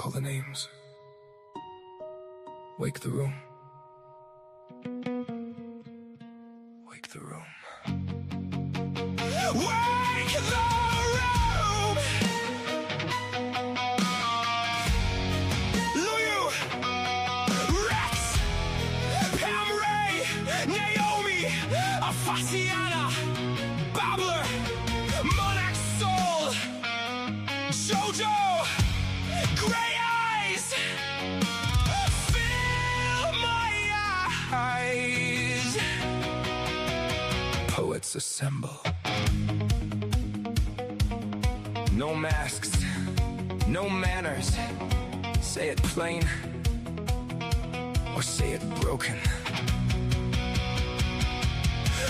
Call the names. Wake the room. Wake the room. Wake the room! Luyu! Rex! Pam Ray! Naomi! Afasiana! Babbler! Monarch Soul! Jojo! Greyeyes! Fill my eyes! Poets assemble. No masks, no manners. Say it plain, or say it broken.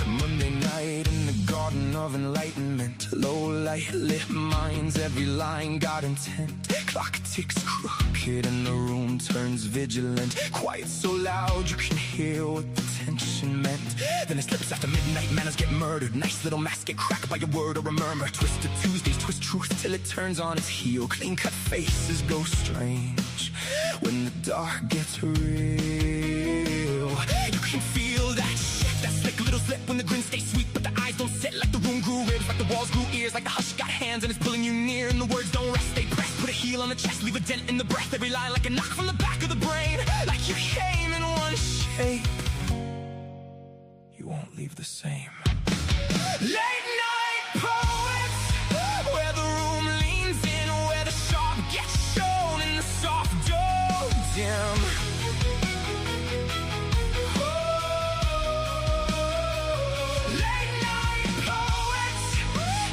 Monday night in the garden of enlightenment. Low light lit minds, every line got intent. Clock ticks crooked and the room turns vigilant. Quiet so loud you can hear what the tension meant. Then it slips after midnight, manners get murdered. Nice little masks get cracked by a word or a murmur. Twisted Tuesdays twist truth till it turns on its heel. Clean cut faces go strange when the dark gets real. You can feel that shit, that slick little slip when the grin stays sweet, but the eyes don't sit. Like the room grew ribs, like the walls grew ears, like the hush got hands and it's pulling you near, and the words don't rest, they press. Put a heel on the chest, leave a dent in the breath. Every line like a knock from the back of the brain. Like you came in one shape, you won't leave the same. Late night poets, where the room leans in, where the sharp gets shown in the soft dome dim. Late night poets,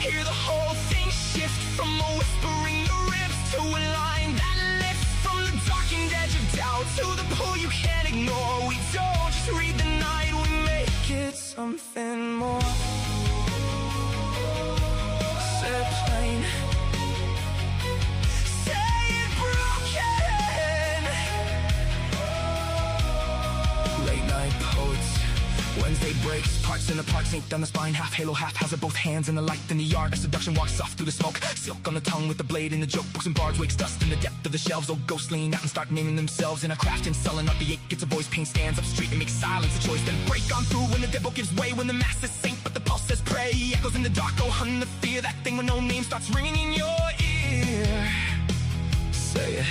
hear the whole thing shift from a whisper in your ribs to a line that lifts from the darkened edge of doubt to the pull you can't ignore. We don't just read the night, we make it something more. Say it plain, say it broken. Late night poets, Wednesday breaks, parts in the park, sink down the spine, half halo, half hazard, both hands in the light. In the yard, a seduction walks soft through the smoke, silk on the tongue with the blade in the joke. Books and bards wakes dust in the depth of the shelves. Old ghosts lean out and start naming themselves in a craft and sullen up the ache. Gets a voice, pain stands up straight and makes silence a choice. Then break on through when the devil gives way, when the masses sink but the pulse says pray. Echoes in the dark, go hunt the fear, that thing when no name starts ringing in your ear. Say it,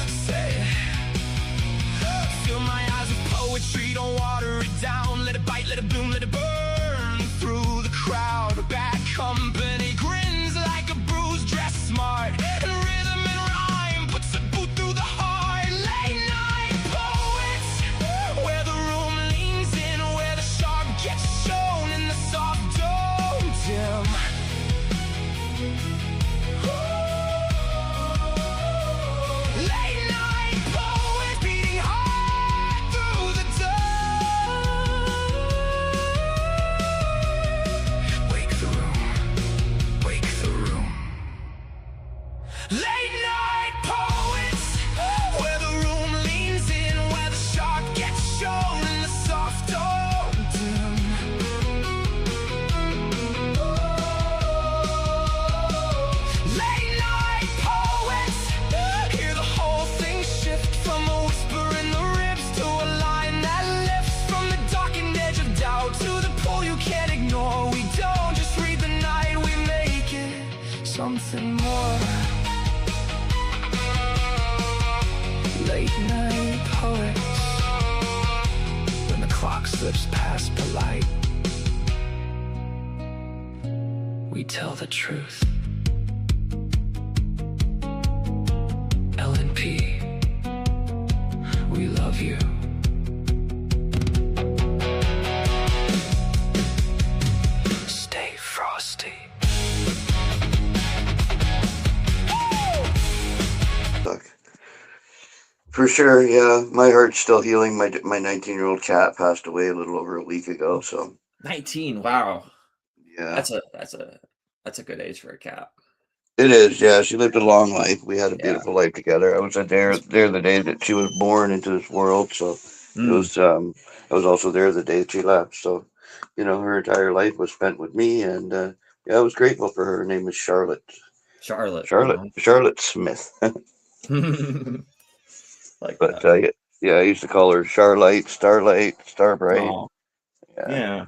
say it. Fill my eyes with poetry, don't water it down. Let it bite, let it bloom, let it burn through the crowd. Bad company grins like a bruise, dressed smart, and rhythm and rhyme puts a boot through the heart. Late night poets, where the room leans in, where the sharp gets shown in the soft dome dim. Late night poets, beating hard through the dark. Wake the room, wake the room. Late night poets, where the room leans in, where the sharp gets shown in the soft dome dim. Late night poets, hear the whole thing shift from a whisper in the ribs to a line that lifts from the darkened edge of doubt to the pull you can't ignore. We don't just read the night, we make it something more. Late night poets, when the clock slips past the light, we tell the truth. LNP, we love you. Stay frosty. Fuck. For sure, yeah. My heart's still healing. My 19-year-old cat passed away a little over a week ago, so 19. Wow, yeah. that's a good age for a cat. It is, yeah. She lived a long life. We had a Yeah. beautiful life together. I was there the day that she was born into this world, so it was I was also there the day she left. So, you know, her entire life was spent with me, and yeah, I was grateful for her. Her name is Charlotte. Charlotte. Charlotte Smith. Like But that. yeah, I used to call her Starlight, Starbright. Oh, Yeah, yeah.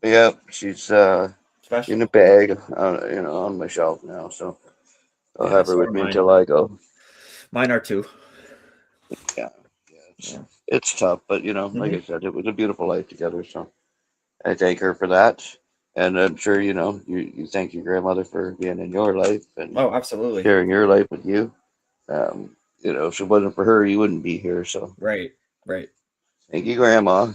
yeah, she's in a Special. bag, on my shelf now. So I'll Yeah, have her so are with me mine. until I go. Mine are too. Yeah, yeah, Yeah. it's tough, but like Hmm. I said, it was a beautiful life together. So I thank her for that, and I'm sure you thank your grandmother for being in your life and Oh, absolutely. sharing your life with you. If it wasn't for her, you wouldn't be here. So Right. Right. thank you, Grandma.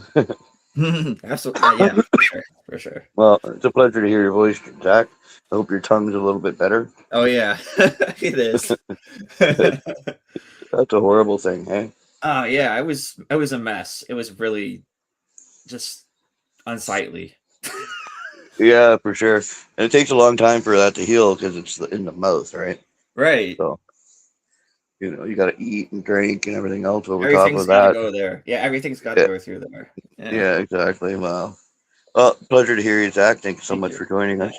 Absolutely. Yeah, for sure. For sure. Well, it's a pleasure to hear your voice, Jack. I hope your tongue's a little bit better. Oh yeah, it is. That's a horrible thing, hey? Yeah, it was a mess. It was really just unsightly. Yeah, for sure. And it takes a long time for that to heal because it's in the mouth, right? Right. So, you got to eat and drink and everything else over top Everything's of got to that. go there. Yeah, everything's got to Yeah, go through there. Yeah. yeah, exactly. Wow. Well, pleasure to hear you, Zach. Thank you so Thank much you. for joining us.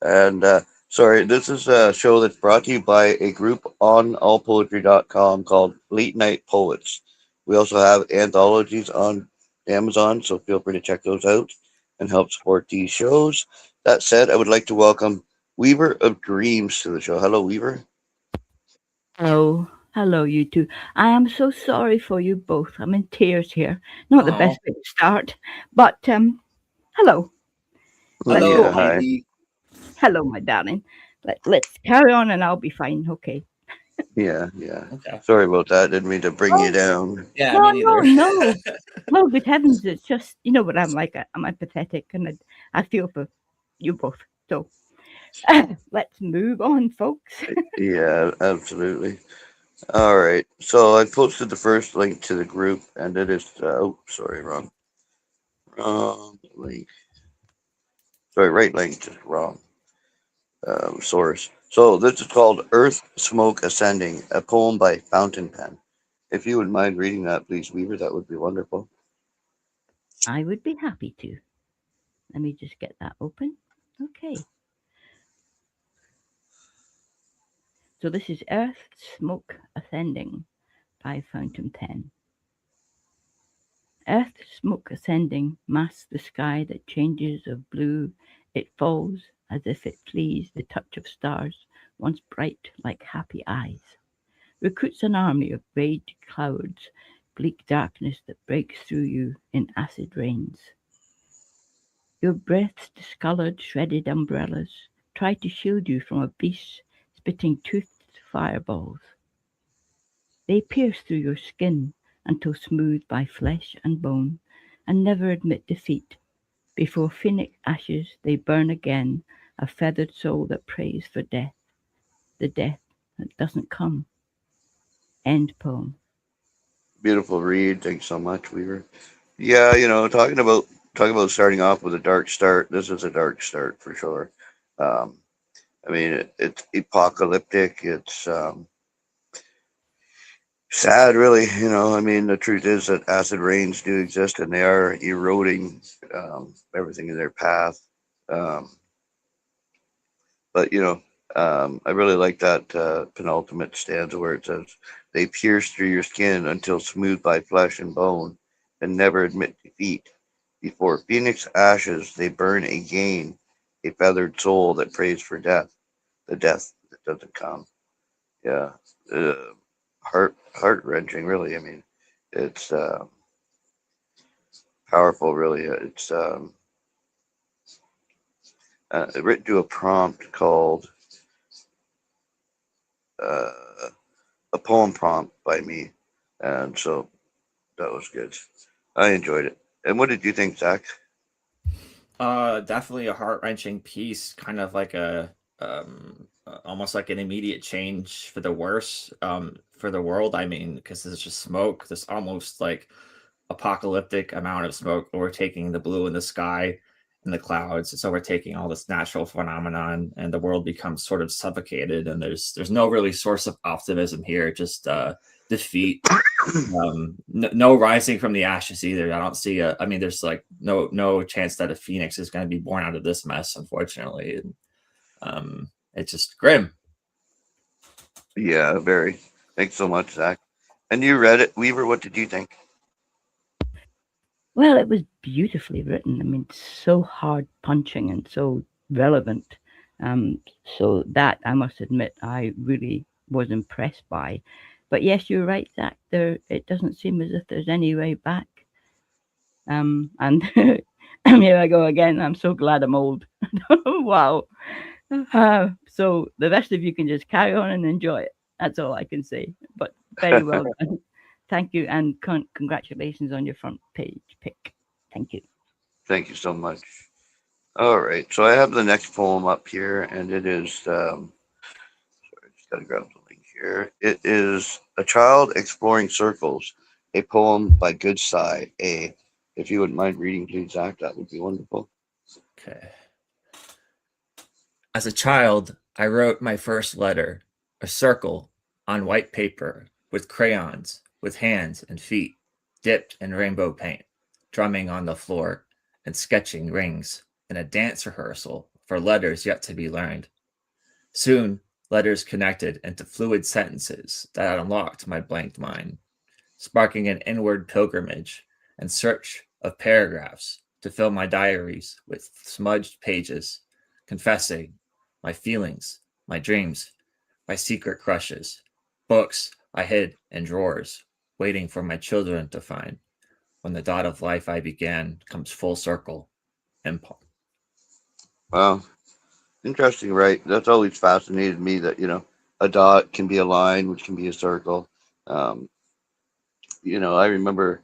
And sorry, this is a show that's brought to you by a group on allpoetry.com called Late Night Poets. We also have anthologies on Amazon, so feel free to check those out and help support these shows. That said, I would like to welcome Weaver of Dreams to the show. Hello, Weaver. Hello, hello, you two. I am so sorry for you both. I'm in tears here. Not the Oh, best way to start, but hello. Let's go hello, Yeah, on. hi. baby. Hello, my darling. Let's carry on, and I'll be fine. Okay. Yeah, yeah. Okay. Sorry about that. Didn't mean to bring you Oh down. Yeah, no, me no, neither. no. No, good heavens! It's just you know what I'm like. I'm empathetic, and I feel for you both. So let's move on, folks. Yeah, absolutely. All right. So I posted the first link to the group, and it is. Oh, sorry, wrong link. Sorry, right link, just wrong source. So this is called "Earth Smoke Ascending," a poem by Fountain Pen. If you would mind reading that, please, Weaver, that would be wonderful. I would be happy to. Let me just get that open. Okay. So this is Earth Smoke Ascending by Fountain Pen. Earth smoke ascending masks the sky that changes of blue. It falls as if it flees the touch of stars, once bright like happy eyes. Recruits an army of raged clouds, bleak darkness that breaks through you in acid rains. Your breath's discolored, shredded umbrellas try to shield you from a beast spitting toothed fireballs. They pierce through your skin until smoothed by flesh and bone, and never admit defeat. Before phoenix ashes they burn again, a feathered soul that prays for death, the death that doesn't come. End poem. Beautiful read. Thanks so much, Weaver. Yeah, talking about starting off with a dark start. This is a dark start for sure. Um, I mean, it's apocalyptic. It's sad, really. I mean, the truth is that acid rains do exist, and they are eroding everything in their path. Um, but I really like that penultimate stanza where it says, "They pierce through your skin until smooth by flesh and bone, and never admit defeat. Before phoenix ashes, they burn again, a feathered soul that prays for death, the death that doesn't come." Yeah, uh, heart wrenching, really. I mean, it's powerful, really. It's written to a prompt called uh, a poem prompt by me, and so that was good. I enjoyed it. And what did you think, Zach? Definitely a heart-wrenching piece, kind of like almost like an immediate change for the worse, for the world. I mean, because there's just smoke, this almost like apocalyptic amount of smoke overtaking the blue in the sky and the clouds. It's overtaking all this natural phenomenon, and the world becomes sort of suffocated. And there's no really source of optimism here, just defeat. No rising from the ashes either. I don't see a. I mean, there's like no chance that a phoenix is going to be born out of this mess, unfortunately. And, it's just grim. Yeah, very. Thanks so much, Zach. And you read it, Weaver. What did you think? Well, it was beautifully written. I mean, so hard punching and so relevant. So that I must admit, I really was impressed by. But yes, you're right, Zach. There, it doesn't seem as if there's any way back. And here I go again. I'm so glad I'm old. Wow. So the rest of you can just carry on and enjoy it. That's all I can say. But very well done. Thank you, and congratulations on your front page pick. Thank you. Thank you so much. All right, so I have the next poem up here, and it is. Sorry, just gotta grab the link here. It is "A Child Exploring Circles," a poem by Good Sigh A. If you wouldn't mind reading, please, Zach, that would be wonderful. Okay. As a child, I wrote my first letter, a circle, on white paper, with crayons, with hands and feet, dipped in rainbow paint, drumming on the floor, and sketching rings in a dance rehearsal for letters yet to be learned. Soon, letters connected into fluid sentences that unlocked my blanked mind, sparking an inward pilgrimage and search of paragraphs to fill my diaries with smudged pages, confessing my feelings, my dreams, my secret crushes, books I hid in drawers, waiting for my children to find. When the dot of life I began comes full circle, empire. Wow, interesting, right? That's always fascinated me that a dot can be a line, which can be a circle. Um, I remember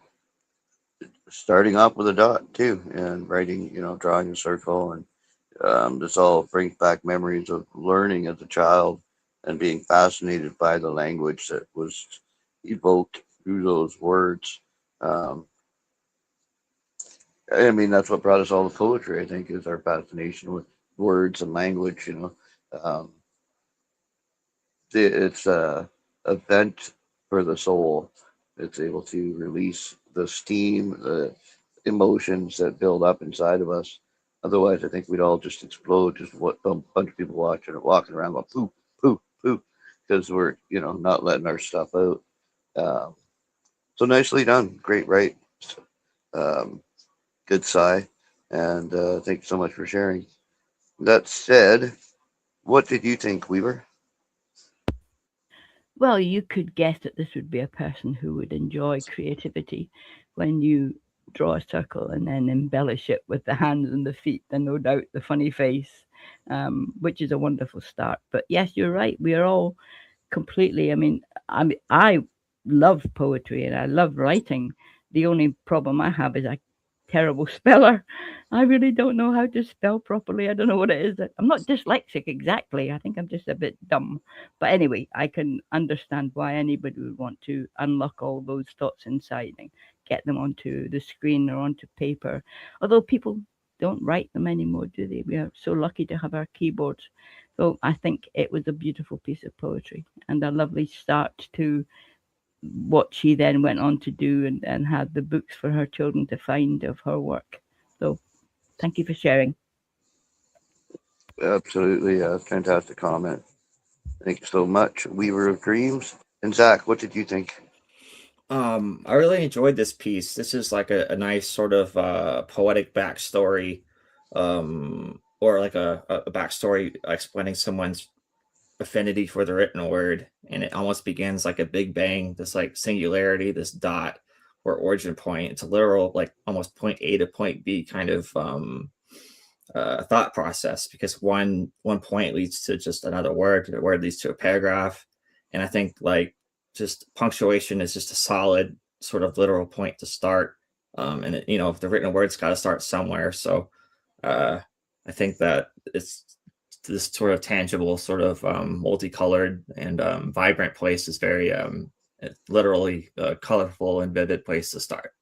starting off with a dot too, and writing, drawing a circle, and this all brings back memories of learning as a child and being fascinated by the language that was evoked through those words. Um, I mean, that's what brought us all to poetry. I think is our fascination with words and language. Um, it's a vent for the soul. It's able to release the steam, the emotions that build up inside of us. Otherwise, I think we'd all just explode. Just what a bunch of people walking around going poop, poop, poop, because we're not letting our stuff out. Um, so nicely done, great right, um, good sigh, and thank you so much for sharing. That said, what did you think, Weaver? Well, you could guess that this would be a person who would enjoy creativity when you draw a circle and then embellish it with the hands and the feet, and no doubt the funny face, which is a wonderful start. But yes, you're right. We are all completely. I love poetry and I love writing. The only problem I have is I terrible speller. I really don't know how to spell properly. I don't know what it is. I'm not dyslexic exactly. I think I'm just a bit dumb. But anyway, I can understand why anybody would want to unlock all those thoughts inside and get them onto the screen or onto paper. Although people don't write them anymore, do they? We are so lucky to have our keyboards. So I think it was a beautiful piece of poetry and a lovely start to what she then went on to do and had the books for her children to find of her work. So thank you for sharing. Absolutely, fantastic comment. Thank you so much, Weaver of Dreams. And Zach, what did you think? I really enjoyed this piece. This is like a nice sort of poetic backstory, or like a backstory explaining someone's affinity for the written word, and it almost begins like a big bang, this like singularity, this dot or origin point. It's a literal like almost point A to point B kind of thought process, because one point leads to just another word, the word leads to a paragraph, and I think like just punctuation is just a solid sort of literal point to start. And if the written word's got to start somewhere, so I think that it's this sort of tangible, sort of multicolored and vibrant place is very literally colorful and vivid place to start.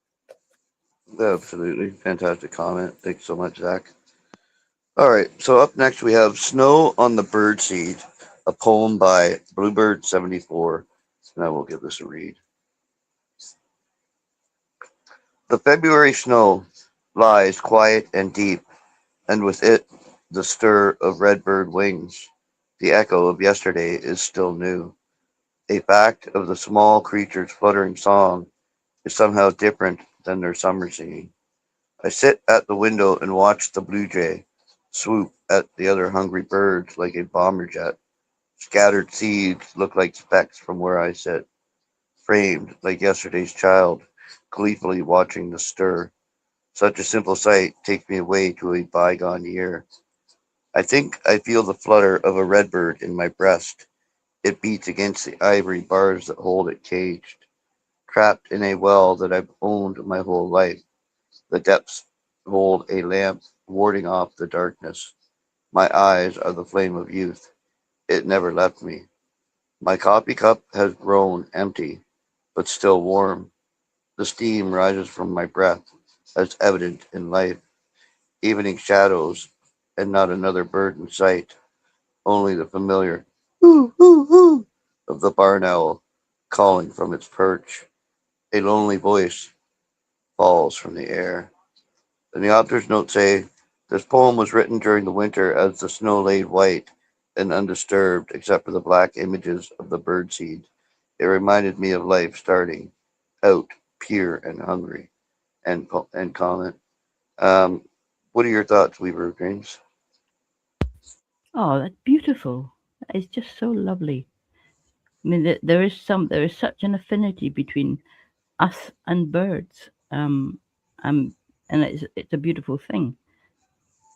Absolutely, fantastic comment. Thanks so much, Zach. All right, so up next we have "Snow on the Birdseed," a poem by Bluebird 74, and I will give this a read. The February snow lies quiet and deep, and with it the stir of redbird wings. The echo of yesterday is still new. A fact of the small creature's fluttering song is somehow different than their summer singing. I sit at the window and watch the blue jay swoop at the other hungry birds like a bomber jet. Scattered seeds look like specks from where I sit, framed like yesterday's child, gleefully watching the stir. Such a simple sight takes me away to a bygone year. I think I feel the flutter of a redbird in my breast. It beats against the ivory bars that hold it caged, trapped in a well that I've owned my whole life. The depths hold a lamp warding off the darkness. My eyes are the flame of youth. It never left me. My coffee cup has grown empty, but still warm. The steam rises from my breath, as evident in life. Evening shadows, and not another bird in sight. Only the familiar hoo hoo hoo of the barn owl calling from its perch. A lonely voice falls from the air. And the author's notes say this poem was written during the winter as the snow laid white and undisturbed except for the black images of the birdseed. It reminded me of life starting out pure and hungry. And comment. Um, what are your thoughts, Weaver of Dreams? Oh, that's beautiful. That is just so lovely. I mean, there is such an affinity between us and birds. Um, and it's a beautiful thing.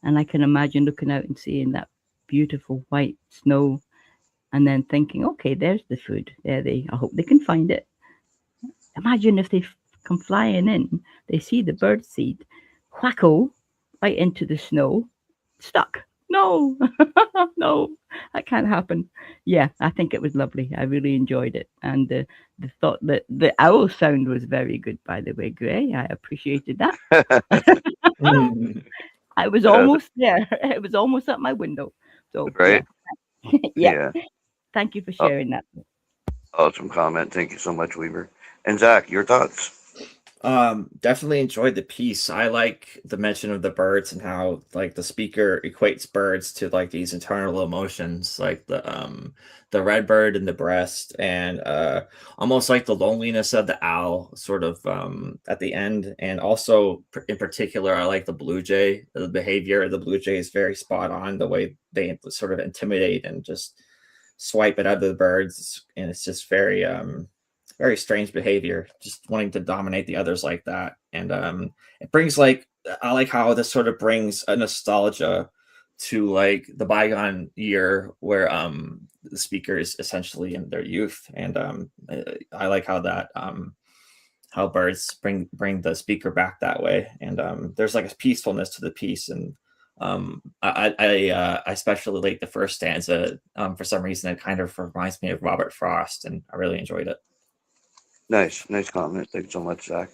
And I can imagine looking out and seeing that beautiful white snow, and then thinking, okay, there's the food. There they. I hope they can find it. Imagine if they come flying in, they see the bird seed, whacko, right into the snow, stuck. No, no, that can't happen. Yeah, I think it was lovely. I really enjoyed it, and the thought that the owl sound was very good. By the way, Gray, I appreciated that. I was Uh, almost there. It was almost at my window. So yeah, right? yeah. Yeah. Thank you for Oh, sharing that. awesome comment. Thank you so much, Weaver. And Zach, your thoughts? Definitely enjoyed the piece. I like the mention of the birds and how like the speaker equates birds to like these internal emotions, like the red bird in the breast and almost like the loneliness of the owl sort of at the end. And also in particular, I like the blue jay. The behavior of the blue jay is very spot on, the way they sort of intimidate and just swipe at other birds, and it's just very strange behavior, just wanting to dominate the others like that. And it brings like I like how this sort of brings a nostalgia to like the bygone year where the speaker is essentially in their youth. And I like how that how birds bring the speaker back that way. And there's like a peacefulness to the piece. And I especially like the first stanza. For some reason, it kind of reminds me of Robert Frost, and I really enjoyed it. Nice comment. Thanks so much, Zach.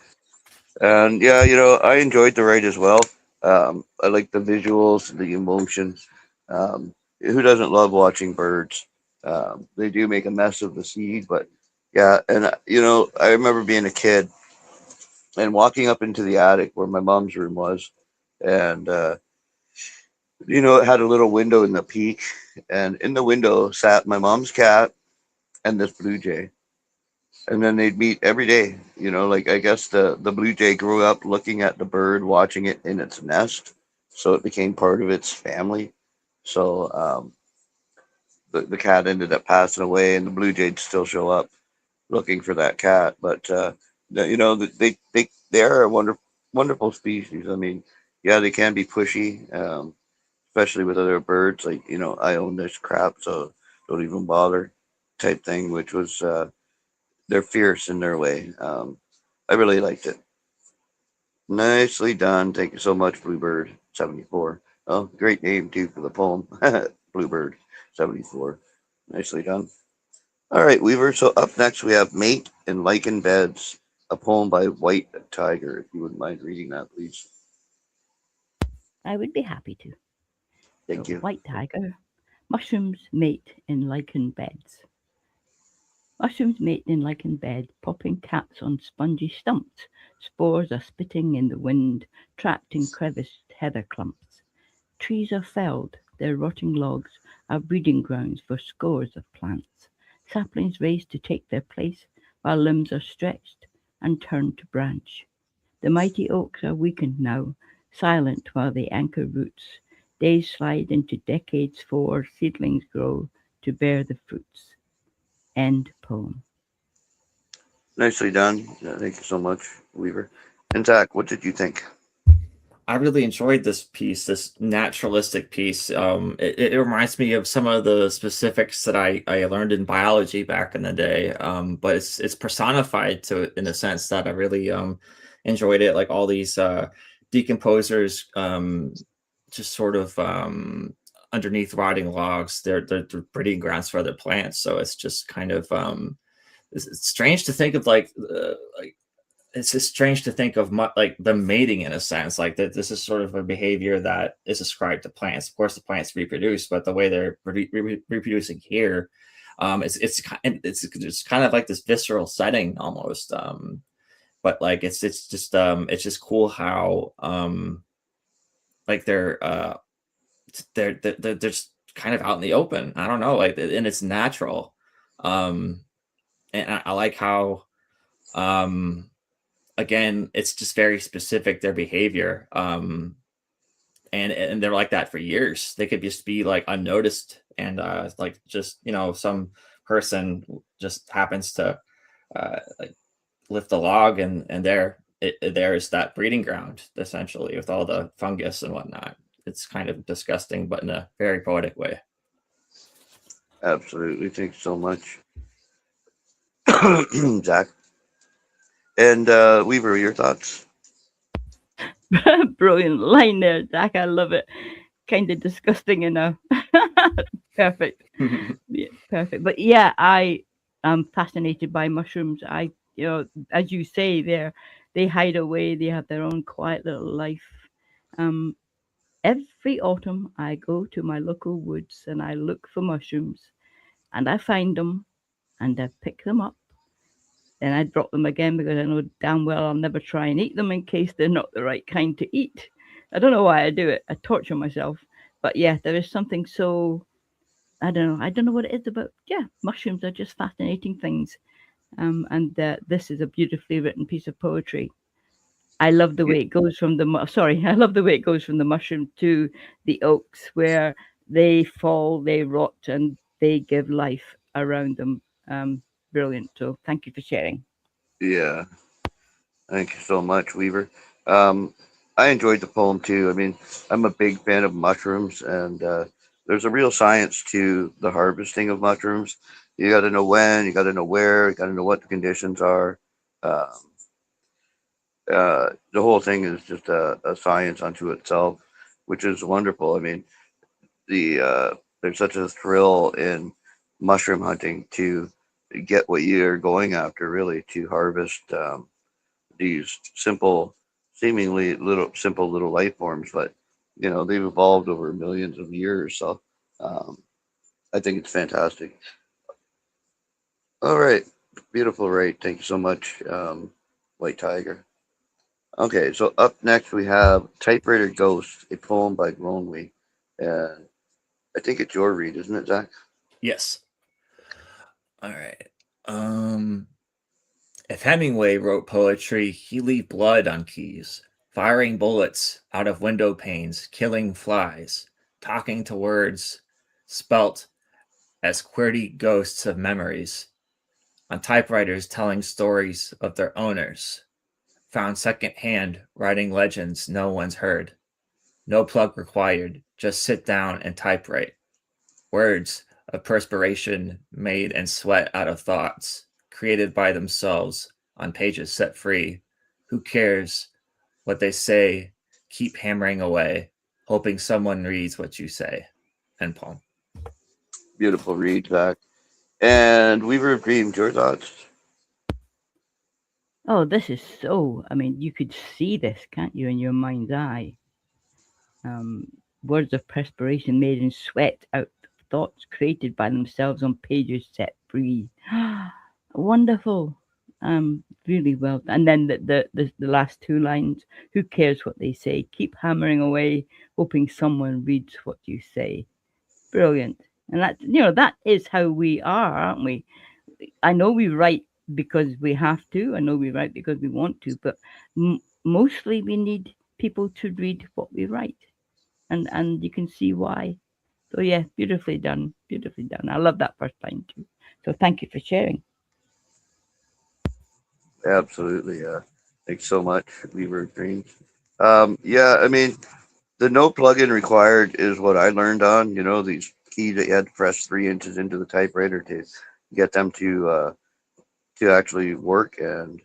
And yeah, I enjoyed the ride as well. I like the visuals, the emotions. Who doesn't love watching birds? They do make a mess of the seed, but yeah. And I remember being a kid and walking up into the attic where my mom's room was, and it had a little window in the peak, and in the window sat my mom's cat and this blue jay, and then they'd meet every day. Like I guess the blue jay grew up looking at the bird, watching it in its nest, so it became part of its family. So the cat ended up passing away, and the blue jay'd still show up looking for that cat. But they are a wonderful species. I mean, yeah, they can be pushy, especially with other birds. Like I own this crap, so don't even bother, type thing. Which was they're fierce in their way. I really liked it. Nicely done. Thank you so much, Bluebird 74. Oh, great name too for the poem. Bluebird 74. Nicely done. All right, Weaver. So up next we have Mate in Lichen Beds, a poem by White Tiger. If you wouldn't mind reading that, please. I would be happy to. Thank So, you. white tiger, mushrooms mate in lichen beds. Mushrooms mate in lichen bed, popping caps on spongy stumps. Spores are spitting in the wind, trapped in creviced heather clumps. Trees are felled, their rotting logs are breeding grounds for scores of plants. Saplings raise to take their place, while limbs are stretched and turned to branch. The mighty oaks are weakened now, silent while they anchor roots. Days slide into decades for seedlings grow to bear the fruits. End poem. Nicely done. Thank you so much, Weaver. And Zach, what did you think? I really enjoyed this piece, this naturalistic piece. It reminds me of some of the specifics that I learned in biology back in the day. But it's personified to in a sense that I really enjoyed it. Like all these decomposers, just sort of underneath rotting logs. They're breeding grounds for other plants. So it's just kind of it's strange to think of like it's just strange to think of like the mating in a sense, like that this is sort of a behavior that is ascribed to plants. Of course the plants reproduce, but the way they're reproducing here, it's kind of like this visceral setting almost, but like it's just cool how like they're just kind of out in the open. I don't know, like, and it's natural. And I like how again, it's just very specific, their behavior. And they're like that for years. They could just be like unnoticed, and like just some person just happens to like lift a log, and there's that breeding ground essentially with all the fungus and whatnot. It's kind of disgusting, but in a very poetic way. Absolutely. Thanks so much, Zach. And Weaver, your thoughts? Brilliant line there, Zach. I love it. Kind of disgusting enough. Perfect. Yeah, perfect. But yeah, I am fascinated by mushrooms. As you say, they hide away. They have their own quiet little life. Um, every autumn, I go to my local woods and I look for mushrooms, and I find them, and I pick them up. Then I drop them again because I know damn well I'll never try and eat them in case they're not the right kind to eat. I don't know why I do it. I torture myself. But yeah, there is something so, I don't know. I don't know what it is about. Yeah, mushrooms are just fascinating things. And this is a beautifully written piece of poetry. I love the way it goes from I love the way it goes from the mushroom to the oaks, where they fall, they rot, and they give life around them. Brilliant. So thank you for sharing. Yeah, thank you so much, Weaver. Um, I enjoyed the poem too. I mean, I'm a big fan of mushrooms, and there's a real science to the harvesting of mushrooms. You got to know when, you got to know where, you got to know what the conditions are. Um, the whole thing is just a science unto itself, which is wonderful. I mean, there's such a thrill in mushroom hunting to get what you're going after, really, to harvest these seemingly simple little life forms, but they've evolved over millions of years. So um, I think it's fantastic. All right, beautiful, right? Thank you so much, White Tiger. Okay, so up next we have Typewriter Ghost, a poem by Lonely. And I think it's your read, isn't it, Zach? Yes. All right. If Hemingway wrote poetry, he'd leave blood on keys, firing bullets out of window panes, killing flies, talking to words spelt as QWERTY ghosts of memories, on typewriters telling stories of their owners, found secondhand writing legends no one's heard. No plug required, just sit down and typewrite. Words of perspiration made and sweat out of thoughts, created by themselves on pages set free. Who cares what they say? Keep hammering away, hoping someone reads what you say. End poem. Beautiful read, Zach. And Weaver of Dreams, your thoughts? Oh, this is so. I mean, you could see this, can't you, in your mind's eye? Um, Words of perspiration made in sweat out of thoughts created by themselves on pages set free. Wonderful. Really well. And then the last two lines. Who cares what they say? Keep hammering away, hoping someone reads what you say. Brilliant. And that, that is how we are, aren't we? I know we write because we have to. I know we write because we want to, but mostly we need people to read what we write, and you can see why. So yeah, beautifully done, beautifully done. I love that first line too. So thank you for sharing. Absolutely. Thanks so much, Weaver Dreams. Yeah, I mean, the no plug-in required is what I learned on. These keys that you had to press 3 inches into the typewriter to get them to actually work and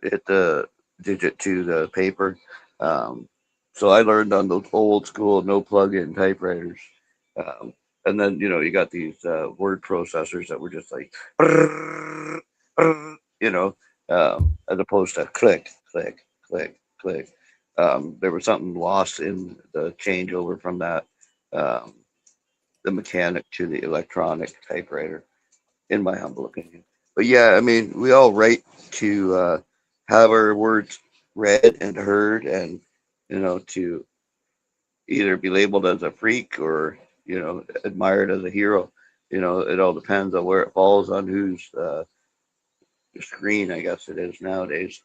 hit the digit to the paper. Um, so I learned on those old school no plug-in typewriters. Um, and then you got these word processors that were just like, you know, as opposed to click, click, click, click. There was something lost in the changeover from that, um, the mechanic to the electronic typewriter, in my humble opinion. But yeah, I mean, we all write to have our words read and heard, and to either be labeled as a freak or admired as a hero. It all depends on where it falls on whose screen, I guess it is nowadays.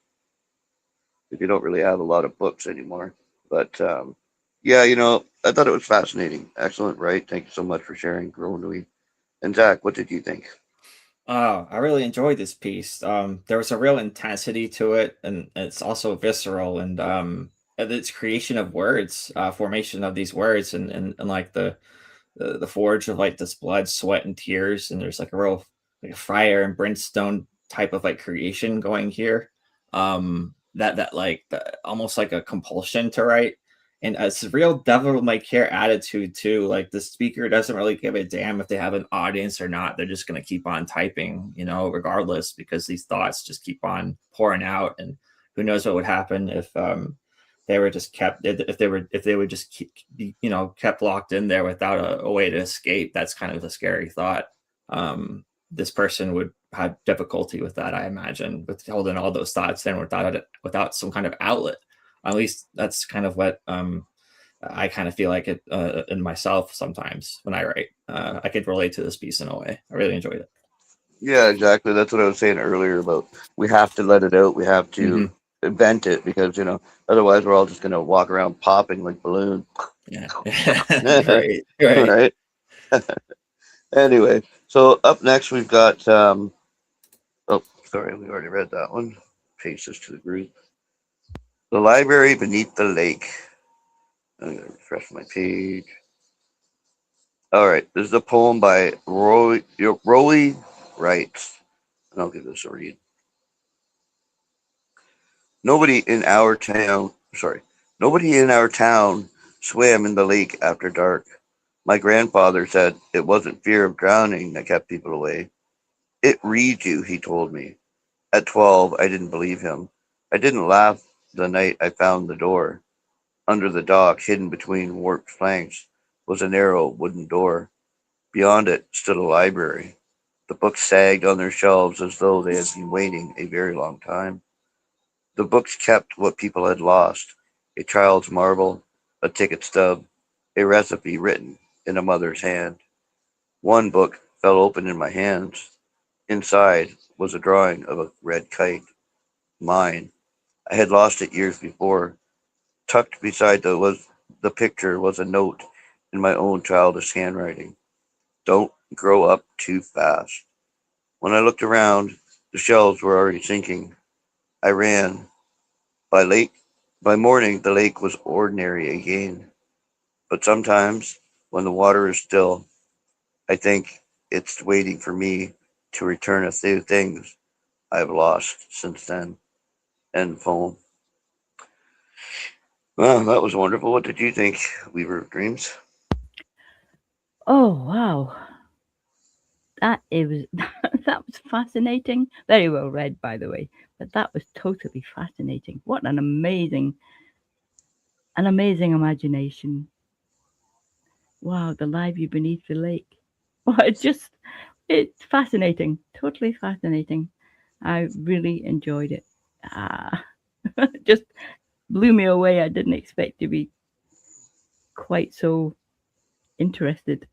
If you don't really have a lot of books anymore, but yeah, I thought it was fascinating. Excellent, right? Thank you so much for sharing, Gronui. And Zach, what did you think? Oh, I really enjoyed this piece. There was a real intensity to it, and it's also visceral, and its creation of words, formation of these words, and like the forge of like this blood, sweat, and tears, and there's like a real like a fire and brimstone type of like creation going here. That like almost like a compulsion to write, and it's a real devil may care attitude too. Like the speaker doesn't really give a damn if they have an audience or not. They're just gonna keep on typing, regardless, because these thoughts just keep on pouring out, and who knows what would happen if they were just kept, if they would just keep, kept locked in there without a way to escape. That's kind of a scary thought. This person would have difficulty with that, I imagine, with holding all those thoughts in without some kind of outlet. At least that's kind of what I kind of feel like it in myself sometimes when I write. I could relate to this piece in a way. I really enjoyed it. Yeah, exactly. That's what I was saying earlier about we have to let it out. We have Hmm. to vent it because otherwise we're all just gonna walk around popping like balloons. Yeah. Right. Right. Right. Anyway, so up next we've got oh, sorry, we already read that one. Paste this to the group. The Library Beneath the Lake. I'm gonna refresh my page. All right, this is a poem by Roy Wrights, and I'll give this a read. Nobody in our town, sorry, nobody in our town swam in the lake after dark. My grandfather said it wasn't fear of drowning that kept people away. It reads you, he told me. At 12, I didn't believe him. I didn't laugh the night I found the door. Under the dock, hidden between warped planks, was a narrow wooden door. Beyond it stood a library. The books sagged on their shelves as though they had been waiting a very long time. The books kept what people had lost: a child's marble, a ticket stub, a recipe written in a mother's hand. One book fell open in my hands. Inside was a drawing of a red kite. Mine. I had lost it years before. Tucked beside the picture was a note in my own childish handwriting. Don't grow up too fast. When I looked around, the shelves were already sinking. I ran. By late, by morning, the lake was ordinary again. But sometimes, when the water is still, I think it's waiting for me to return a few things I've lost since then. End poem. Well, that was wonderful. What did you think, Weaver of Dreams? Oh wow, that it was that was fascinating. Very well read, by the way. But that was totally fascinating. What an amazing imagination. Wow, the library beneath the lake. Well, it's fascinating. Totally fascinating. I really enjoyed it. Ah, just blew me away. I didn't expect to be quite so interested.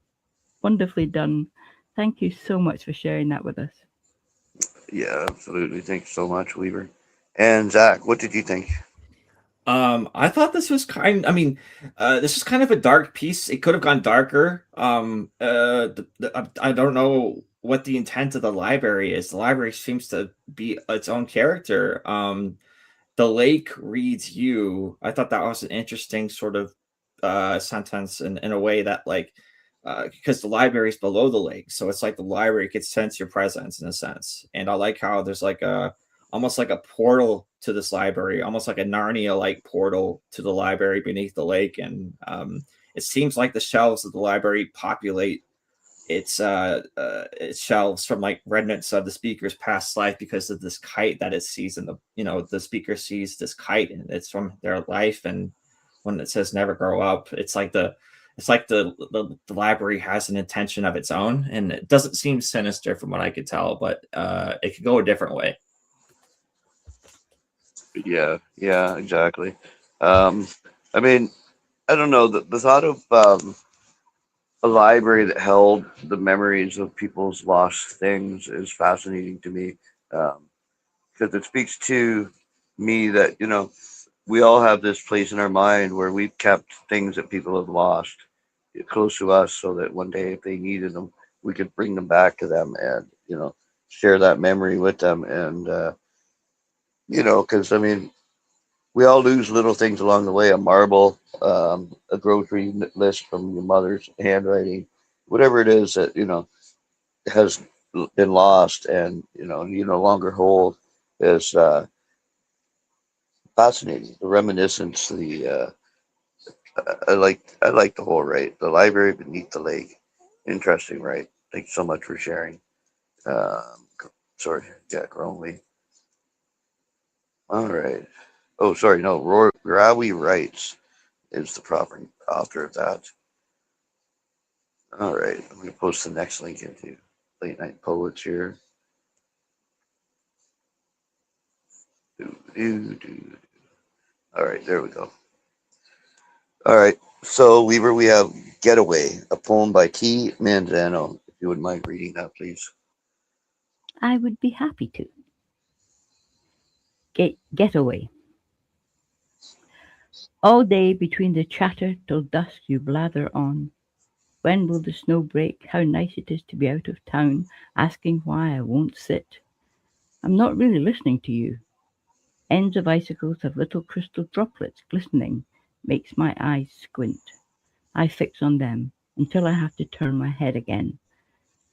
Wonderfully done. Thank you so much for sharing that with us. Yeah, absolutely. Thanks so much, Weaver. And Zach, what did you think? I thought this was this is kind of a dark piece. It could have gone darker. I don't know what the intent of the library is. The library seems to be its own character. The lake reads you. I thought that was an interesting sort of sentence in a way that because the library is below the lake, so it's like the library could sense your presence in a sense. And I like how there's like a almost like a portal to this library, almost like a Narnia-like portal to the library beneath the lake. And it seems like the shelves of the library populate its shelves from like remnants of the speaker's past life because of this kite that it sees in the speaker sees this kite and it's from their life. And when it says never grow up, it's like the library has an intention of its own, and it doesn't seem sinister from what I could tell, but it could go a different way. Yeah, yeah, exactly. I mean, I don't know. The thought of a library that held the memories of people's lost things is fascinating to me, because it speaks to me that, we all have this place in our mind where we've kept things that people have lost close to us so that one day if they needed them, we could bring them back to them and, share that memory with them. And, because I mean, we all lose little things along the way, a marble, a grocery list from your mother's handwriting, whatever it is that, has been lost and, you no longer hold is fascinating. The reminiscence, I like the whole right. The library beneath the lake. Interesting, right? Thanks so much for sharing. Um, sorry, Jack Ronley. All right. Oh, sorry, no, Rawi writes is the proper author of that. All right, I'm going to post the next link into Late Night Poets here. All right, there we go. All right, so Weaver, we have Getaway, a poem by T. Manzano. If you wouldn't mind reading that, please. I would be happy to. Getaway. All day between the chatter till dusk you blather on. When will the snow break? How nice it is to be out of town, asking why I won't sit. I'm not really listening to you. Ends of icicles have little crystal droplets glistening, makes my eyes squint. I fix on them until I have to turn my head again.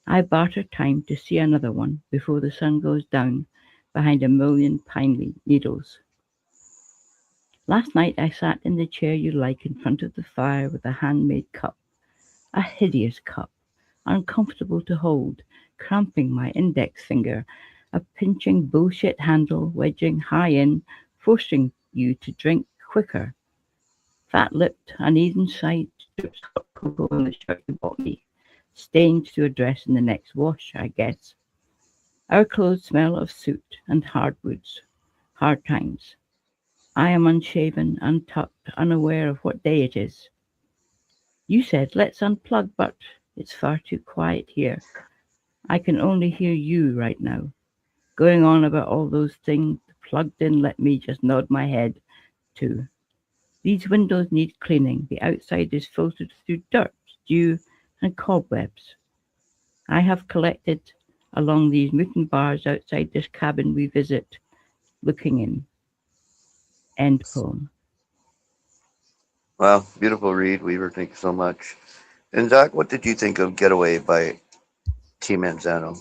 I barter time to see another one before the sun goes down behind a million pine needles. Last night I sat in the chair you like in front of the fire with a handmade cup, a hideous cup, uncomfortable to hold, cramping my index finger, a pinching bullshit handle wedging high in, forcing you to drink quicker. Fat-lipped, uneven sight, drips hot cocoa on the shirt you bought me, stains to a dress in the next wash, I guess. Our clothes smell of soot and hardwoods, hard times. I am unshaven, untucked, unaware of what day it is. You said, let's unplug, but it's far too quiet here. I can only hear you right now, going on about all those things plugged in. Let me just nod my head to. These windows need cleaning. The outside is filtered through dirt, dew, and cobwebs. I have collected along these mutant bars outside this cabin we visit, looking in. End poem. Wow, beautiful read, Weaver. Thank you so much. And Zach, what did you think of Getaway by T. Manzano?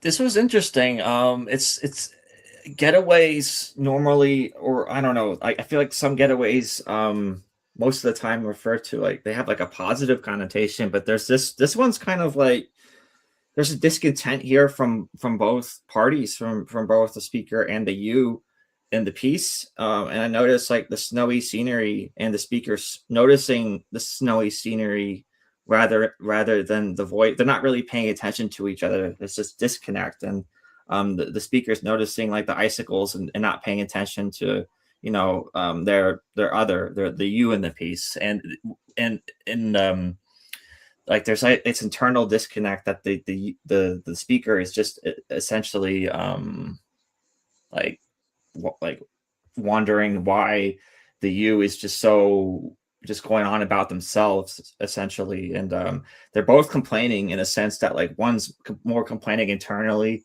This was interesting. It's getaways normally, or I don't know. I feel like some getaways, most of the time refer to like they have like a positive connotation, but there's this one's kind of like there's a discontent here from both parties, from both the speaker and the you in the piece. And I noticed like the snowy scenery and the speakers noticing the snowy scenery rather than the voice. They're not really paying attention to each other. It's just disconnect. And the speakers noticing like the icicles and not paying attention to their the you in the piece. And like there's like it's internal disconnect that the speaker is just essentially like like wondering why the you is just so just going on about themselves essentially, and they're both complaining in a sense that like one's more complaining internally,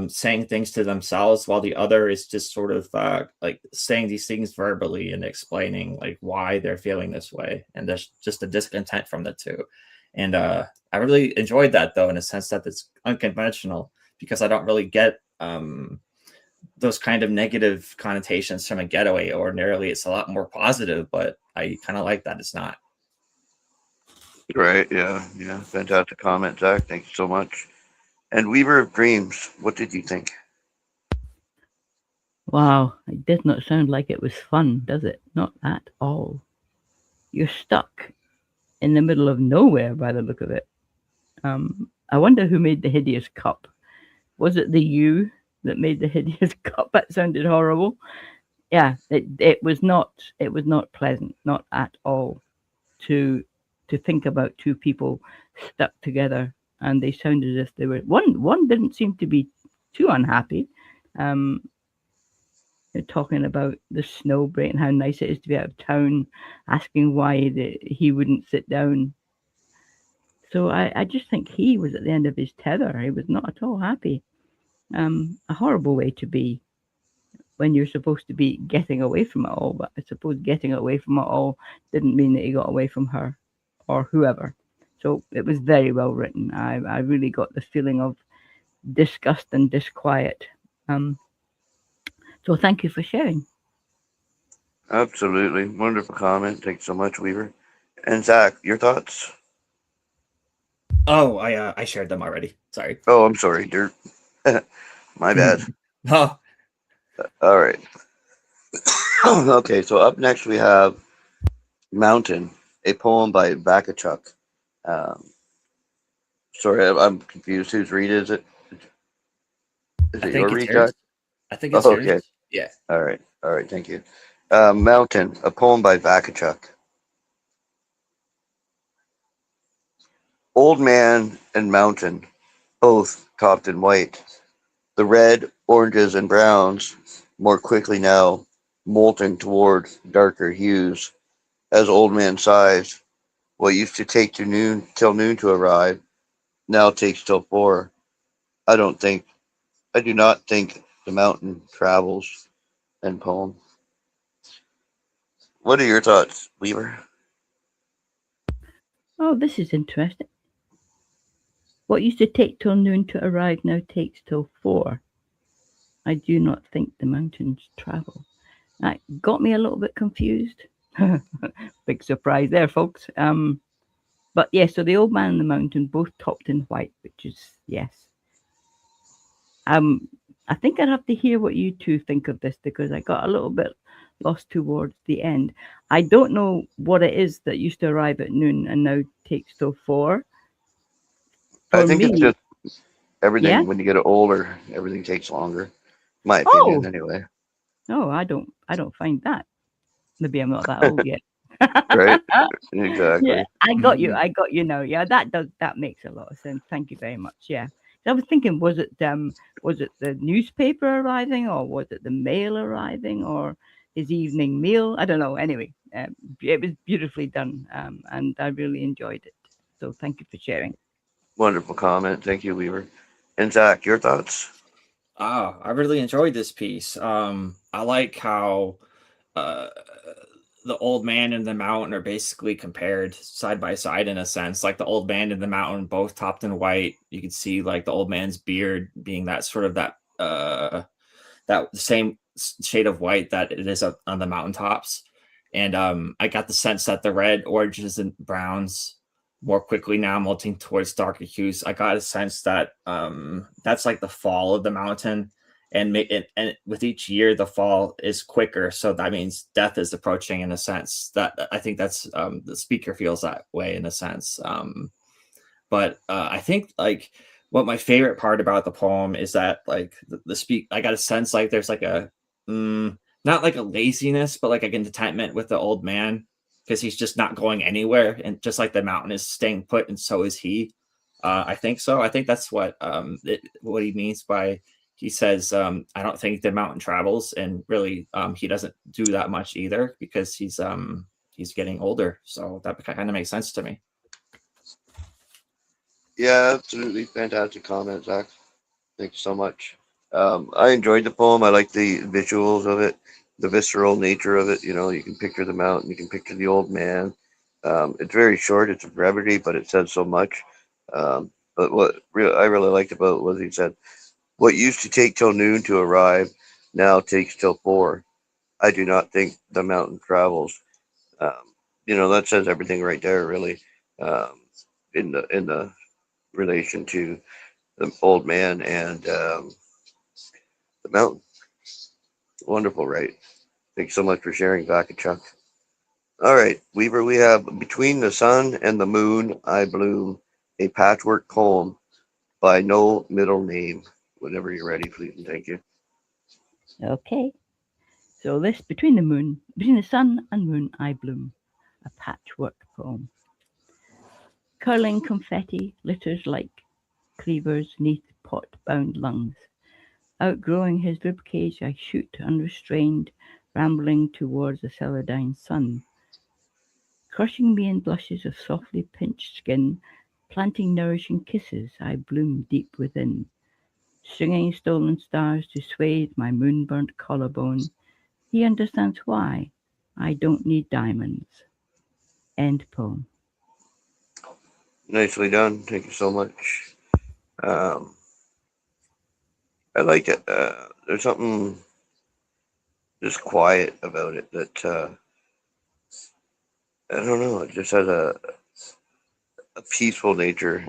saying things to themselves, while the other is just sort of like saying these things verbally and explaining like why they're feeling this way, and there's just a discontent from the two. And I really enjoyed that, though, in a sense that it's unconventional, because I don't really get those kind of negative connotations from a getaway. Ordinarily, it's a lot more positive, but I kind of like that it's not. Right. Yeah. Yeah. Fantastic comment, Zach. Thank you so much. And Weaver of Dreams, what did you think? Wow, it did not sound like it was fun, does it? Not at all. You're stuck in the middle of nowhere by the look of it. I wonder who made the hideous cup. Was it the you that made the hideous cup? That sounded horrible. Yeah, it was not pleasant, not at all, to think about two people stuck together, and they sounded as if they were one didn't seem to be too unhappy. They're talking about the snow break and how nice it is to be out of town, asking why he wouldn't sit down. So I just think he was at the end of his tether. He was not at all happy. A horrible way to be when you're supposed to be getting away from it all. But I suppose getting away from it all didn't mean that he got away from her or whoever. So it was very well written. I really got the feeling of disgust and disquiet. So thank you for sharing. Absolutely. Wonderful comment. Thanks so much, Weaver. And Zach, your thoughts? Oh, I shared them already. Sorry. Oh, I'm sorry, Dirt. My bad. Oh, All right. Okay, so up next we have Mountain, a poem by Vakachuk. Sorry, I'm confused. Whose read is it? Is I it think your it's read, yours. Jack? I think it's Oh, yours. okay. Yeah. All right. Thank you. Mountain, a poem by Vakachuk. Old man and mountain, both topped in white. The red, oranges, and browns, more quickly now, molting toward darker hues. As old man sighs, what used to take till noon to arrive, now takes till 4. I do not think the mountain travels. End poem. What are your thoughts, Weaver? Oh, this is interesting. What used to take till noon to arrive now takes till 4. I do not think the mountains travel. That got me a little bit confused. Big surprise there, folks. But yeah, so the old man and the mountain both topped in white, which is yes. I think I'd have to hear what you two think of this, because I got a little bit lost towards the end. I don't know what it is that used to arrive at noon and now takes till 4. I think it's just everything. Yeah? When you get older, everything takes longer. My Oh, opinion, anyway. no, I don't find that. Maybe I'm not that old yet. Right? Yeah, Exactly. I got you now. Yeah, that makes a lot of sense. Thank you very much. Yeah. I was thinking, was it the newspaper arriving, or was it the mail arriving, or his evening meal? I don't know. Anyway, it was beautifully done, and I really enjoyed it. So thank you for sharing. Wonderful comment. Thank you, Weaver. And Zach, your thoughts? I really enjoyed this piece. I like how uh, the old man and the mountain are basically compared side by side in a sense. Like the old man and the mountain both topped in white. You can see like the old man's beard being that sort of that same shade of white that it is on the mountaintops. And I got the sense that the red, oranges, and browns more quickly now molting towards darker hues. I got a sense that that's like the fall of the mountain, and with each year the fall is quicker, so that means death is approaching in a sense. That I think that's the speaker feels that way in a sense. But I think like what my favorite part about the poem is that like the I got a sense like there's like a not like a laziness, but like a contentment with the old man, because he's just not going anywhere, and just like the mountain is staying put, and so is he. I think so. I think that's what what he means by he says, I don't think the mountain travels, and really he doesn't do that much either because he's getting older. So that kind of makes sense to me. Yeah, absolutely fantastic comment, Zach. Thanks so much. I enjoyed the poem. I like the visuals of it, the visceral nature of it. You know, you can picture the mountain, you can picture the old man. It's very short. It's a brevity, but it says so much. But I really liked about was he said, "What used to take till noon to arrive, now takes till 4. I do not think the mountain travels." Um, you know, that says everything right there, really. Um, in the relation to the old man and the mountain. Wonderful, right? Thanks so much for sharing, back and Chuck. All right, Weaver, we have Between the Sun and the Moon, I Bloom, a patchwork poem by no middle name. Whenever you're ready, please, and thank you. Okay. So this between the sun and moon I bloom, a patchwork poem. Curling confetti litters like cleavers neath pot-bound lungs. Outgrowing his ribcage, I shoot unrestrained, rambling towards the celandine sun. Crushing me in blushes of softly pinched skin, planting nourishing kisses, I bloom deep within. Stringing stolen stars to swathe my moonburnt collarbone, he understands why I don't need diamonds. End poem. Nicely done. Thank you so much. Um, I like it. There's something just quiet about it that I don't know. It just has a peaceful nature,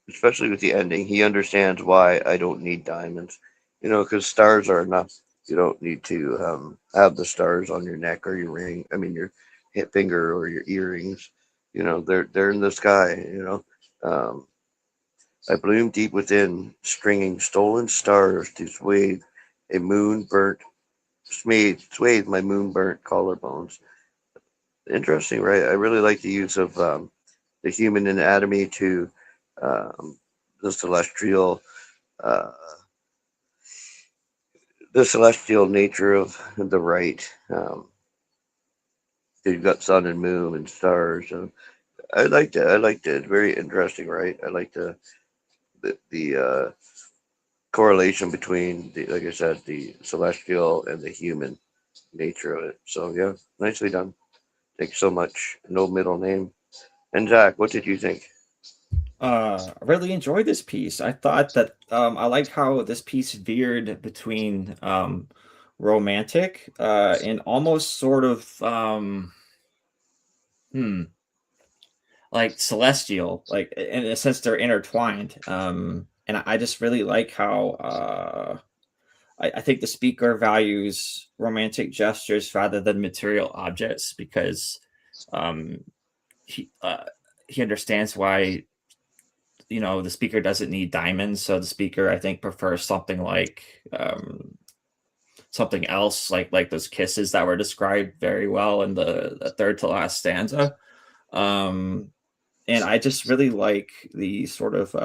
especially with the ending. He understands why I don't need diamonds, you know, because stars are enough. You don't need to have the stars on your neck or your ring. I mean, your hip finger or your earrings. You know, they're in the sky. You know, I bloom deep within, stringing stolen stars to swathe a moon burnt, swathe my moon burnt collarbones. Interesting, right? I really like the use of the human anatomy to um, the celestial uh, the celestial nature of the right. You've got sun and moon and stars. And I liked it. I liked it. Very interesting, right? I like the correlation between the, like I said, the celestial and the human nature of it. So yeah, nicely done. Thanks so much. No middle name. And Zach, what did you think? I really enjoyed this piece. I thought that I liked how this piece veered between romantic and almost sort of hmm, like celestial, like in a sense they're intertwined. And I just really like how I think the speaker values romantic gestures rather than material objects because um, he uh, he understands why the speaker doesn't need diamonds, so the speaker I think prefers something like something else, like those kisses that were described very well in the third to last stanza. And I just really like the sort of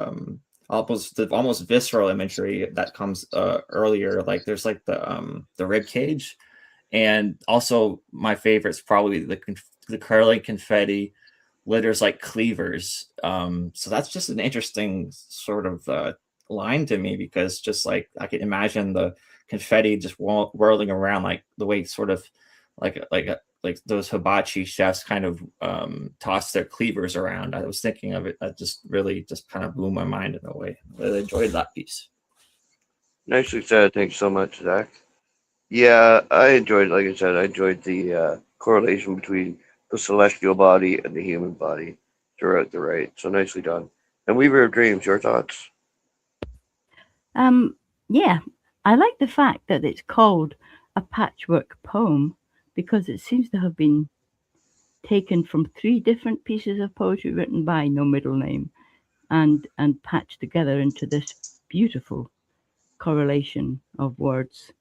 almost visceral imagery that comes earlier. Like there's like the rib cage, and also my favorite is probably the curling confetti litters like cleavers. So that's just an interesting sort of line to me because just like I can imagine the confetti just whirling around like the way sort of like those hibachi chefs kind of toss their cleavers around. I was thinking of it. That just really just kind of blew my mind in a way. I really enjoyed that piece. Nicely said. Thanks so much, Zach. Yeah, I enjoyed, like I said, I enjoyed the correlation between the celestial body and the human body throughout the right. So nicely done. And Weaver of Dreams, your thoughts? Um, yeah, I like the fact that it's called a patchwork poem because it seems to have been taken from 3 different pieces of poetry written by no middle name and patched together into this beautiful correlation of words.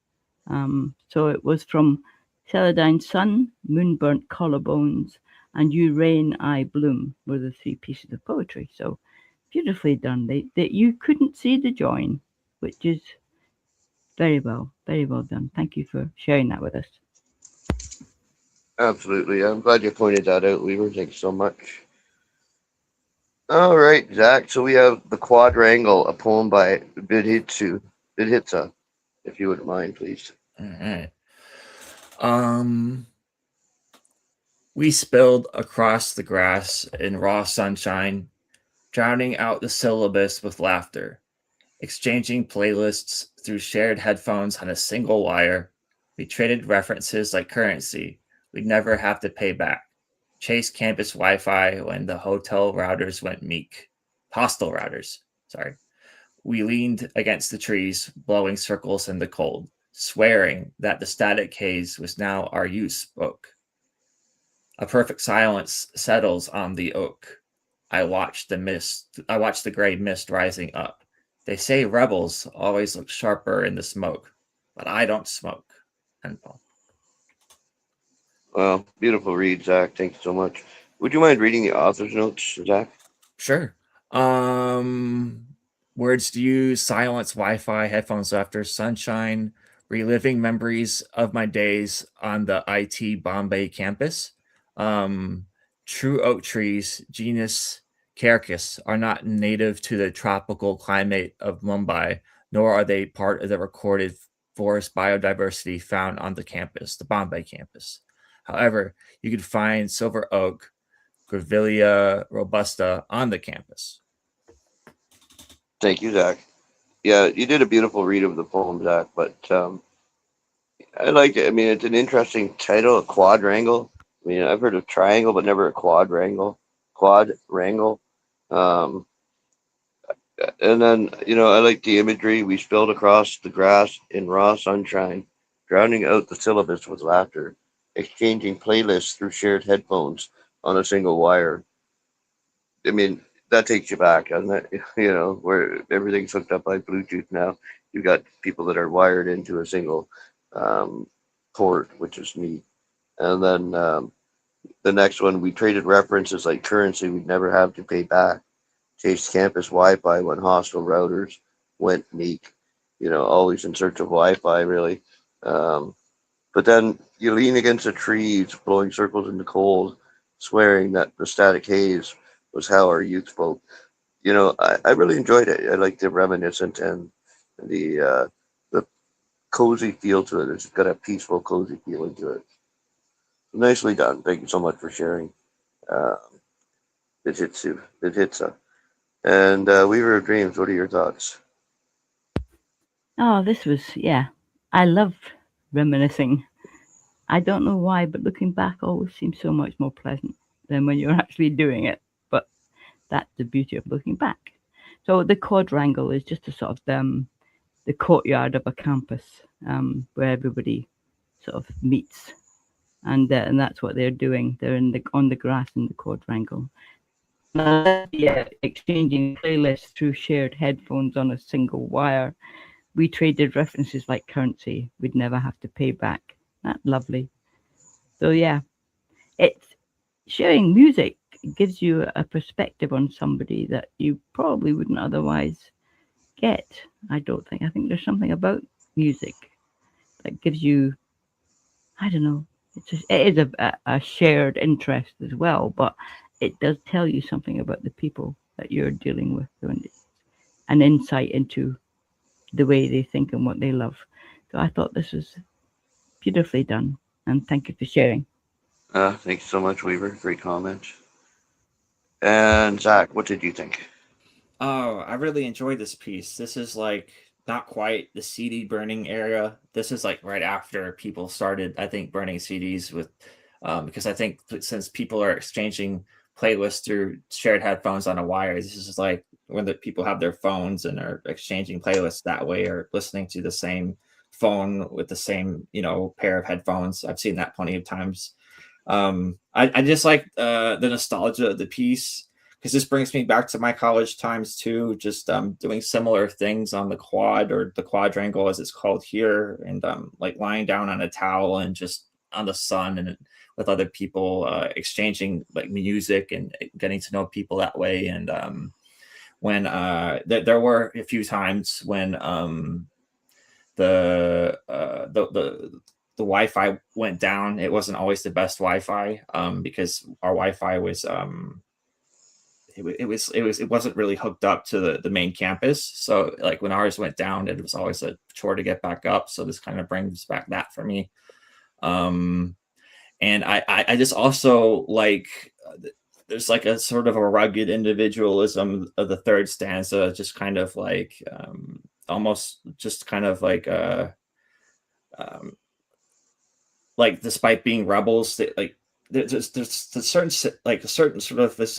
So it was from Celadine Sun, Moonburnt Collarbones, and You Rain, I Bloom were the three pieces of poetry. So beautifully done. You couldn't see the join, which is very well done. Thank you for sharing that with us. Absolutely. I'm glad you pointed that out, Weaver. Thanks so much. All right, Zach. So we have The Quadrangle, a poem by Bidhitsa, if you wouldn't mind, please. All right. We spilled across the grass in raw sunshine, drowning out the syllabus with laughter, exchanging playlists through shared headphones on a single wire. We traded references like currency we'd never have to pay back. Chased campus Wi-Fi when the hotel routers went meek. Hostile routers, sorry. We leaned against the trees, blowing circles in the cold, swearing that the static haze was now our youth spoke. A perfect silence settles on the oak. I watch the gray mist rising up. They say rebels always look sharper in the smoke, but I don't smoke. End poem. Well, beautiful read, Zach. Thank you so much. Would you mind reading the author's notes, Zach? Sure. Words to use, silence, Wi-Fi, headphones after sunshine, reliving memories of my days on the IT Bombay campus. True oak trees, genus Caracus, are not native to the tropical climate of Mumbai, nor are they part of the recorded forest biodiversity found on the campus, the Bombay campus. However, you can find silver oak, Grevillea robusta on the campus. Thank you, Zach. Yeah, you did a beautiful read of the poem, Zach, but I like it. I mean, it's an interesting title, a quadrangle. I mean, I've heard of triangle, but never a quadrangle. Quadrangle. Um, and then, I like the imagery. We spilled across the grass in raw sunshine, drowning out the syllabus with laughter, exchanging playlists through shared headphones on a single wire. I mean, that takes you back, doesn't it? Where everything's hooked up by Bluetooth now. You've got people that are wired into a single um, port, which is neat. And then the next one, we traded references like currency we'd never have to pay back. Chased campus Wi-Fi when hostile routers went meek. Always in search of Wi-Fi, really. But then you lean against the trees, blowing circles in the cold, swearing that the static haze was how our youth spoke. I really enjoyed it. I like the reminiscent and the cozy feel to it. It's got a peaceful, cozy feeling to it. Nicely done. Thank you so much for sharing. Um, Bidhitsa. And Weaver of Dreams, what are your thoughts? Oh, this was, yeah. I love reminiscing. I don't know why, but looking back always seems so much more pleasant than when you're actually doing it. But that's the beauty of looking back. So the quadrangle is just a sort of the courtyard of a campus where everybody sort of meets, and that's what they're doing. They're on the grass in the quadrangle. Yeah, exchanging playlists through shared headphones on a single wire. We traded references like currency we'd never have to pay back. That's lovely. So yeah, it's sharing music gives you a perspective on somebody that you probably wouldn't otherwise get. I don't think. I think there's something about music that gives you, I don't know, it is a shared interest as well, but it does tell you something about the people that you're dealing with, and an insight into the way they think and what they love. So I thought this was beautifully done, and thank you for sharing. Thank you so much, Weaver. Great comment. And Zach, what did you think? Oh, I really enjoyed this piece. This is like not quite the CD burning era. This is like right after people started, I think, burning CDs with, because I think since people are exchanging playlists through shared headphones on a wire, this is like when the people have their phones and are exchanging playlists that way, or listening to the same phone with the same, pair of headphones. I've seen that plenty of times. I just like the nostalgia of the piece, because this brings me back to my college times too, just doing similar things on the quad, or the quadrangle as it's called here, and like lying down on a towel and just on the sun and with other people, exchanging like music and getting to know people that way. And when there were a few times when the Wi-Fi went down. It wasn't always the best Wi-Fi, because our Wi-Fi was it wasn't really hooked up to the main campus. So like when ours went down, it was always a chore to get back up. So this kind of brings back that for me. And I just also like, there's like a sort of a rugged individualism of the third stanza, just kind of like almost just kind of like despite being rebels, like there's a certain like a certain sort of this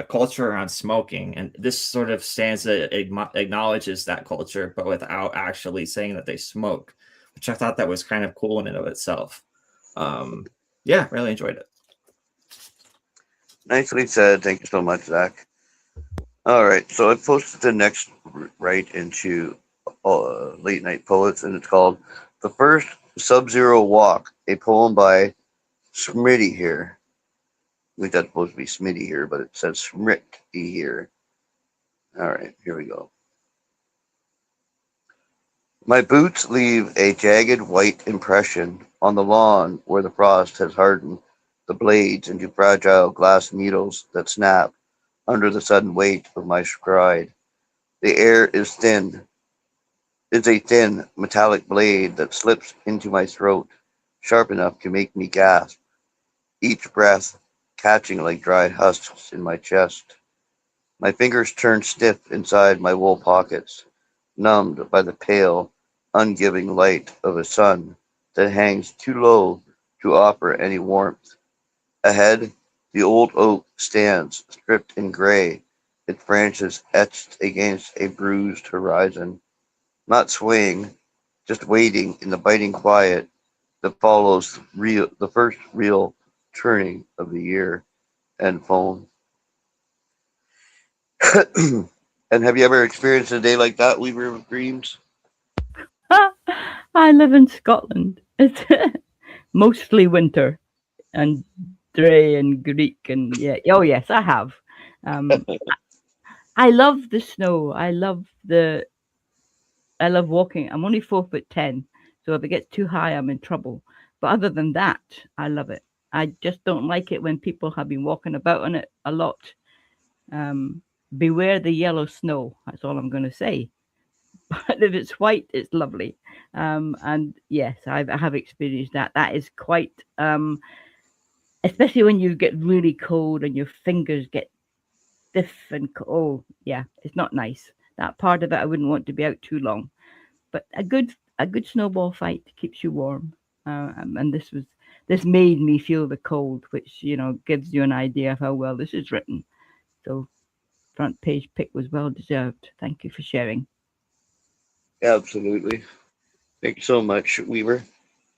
culture around smoking, and this sort of stanza acknowledges that culture, but without actually saying that they smoke, which I thought that was kind of cool in and of itself. Yeah, really enjoyed it. Nicely said. Thank you so much, Zach. All right, so I posted the next right into Late Night Poets, and it's called The First Sub-Zero Walk, a poem by Smitty here. I think that's supposed to be Smitty here, but it says Smitty here. All right, here we go. My boots leave a jagged white impression on the lawn where the frost has hardened the blades into fragile glass needles that snap under the sudden weight of my stride. The air is a thin metallic blade that slips into my throat, sharp enough to make me gasp, each breath catching like dried husks in my chest. My fingers turn stiff inside my wool pockets, numbed by the pale, ungiving light of a sun that hangs too low to offer any warmth. Ahead, the old oak stands, stripped in gray, its branches etched against a bruised horizon. Not swaying, just waiting in the biting quiet that follows the first real turning of the year. End poem. And have you ever experienced a day like that, Weaver of Dreams? I live in Scotland. It's mostly winter and Dre and Greek and yeah. Oh yes, I have. Um, I love the snow. I love walking. I'm only 4'10", so if it gets too high, I'm in trouble. But other than that, I love it. I just don't like it when people have been walking about on it a lot. Beware the yellow snow. That's all I'm going to say. But if it's white, it's lovely. And yes, I have experienced that. That is quite, especially when you get really cold and your fingers get stiff and oh yeah, it's not nice. That part of it, I wouldn't want to be out too long. But a good snowball fight keeps you warm. And this made me feel the cold, which gives you an idea of how well this is written. So front page pick was well deserved. Thank you for sharing. Absolutely. Thank you so much, Weaver.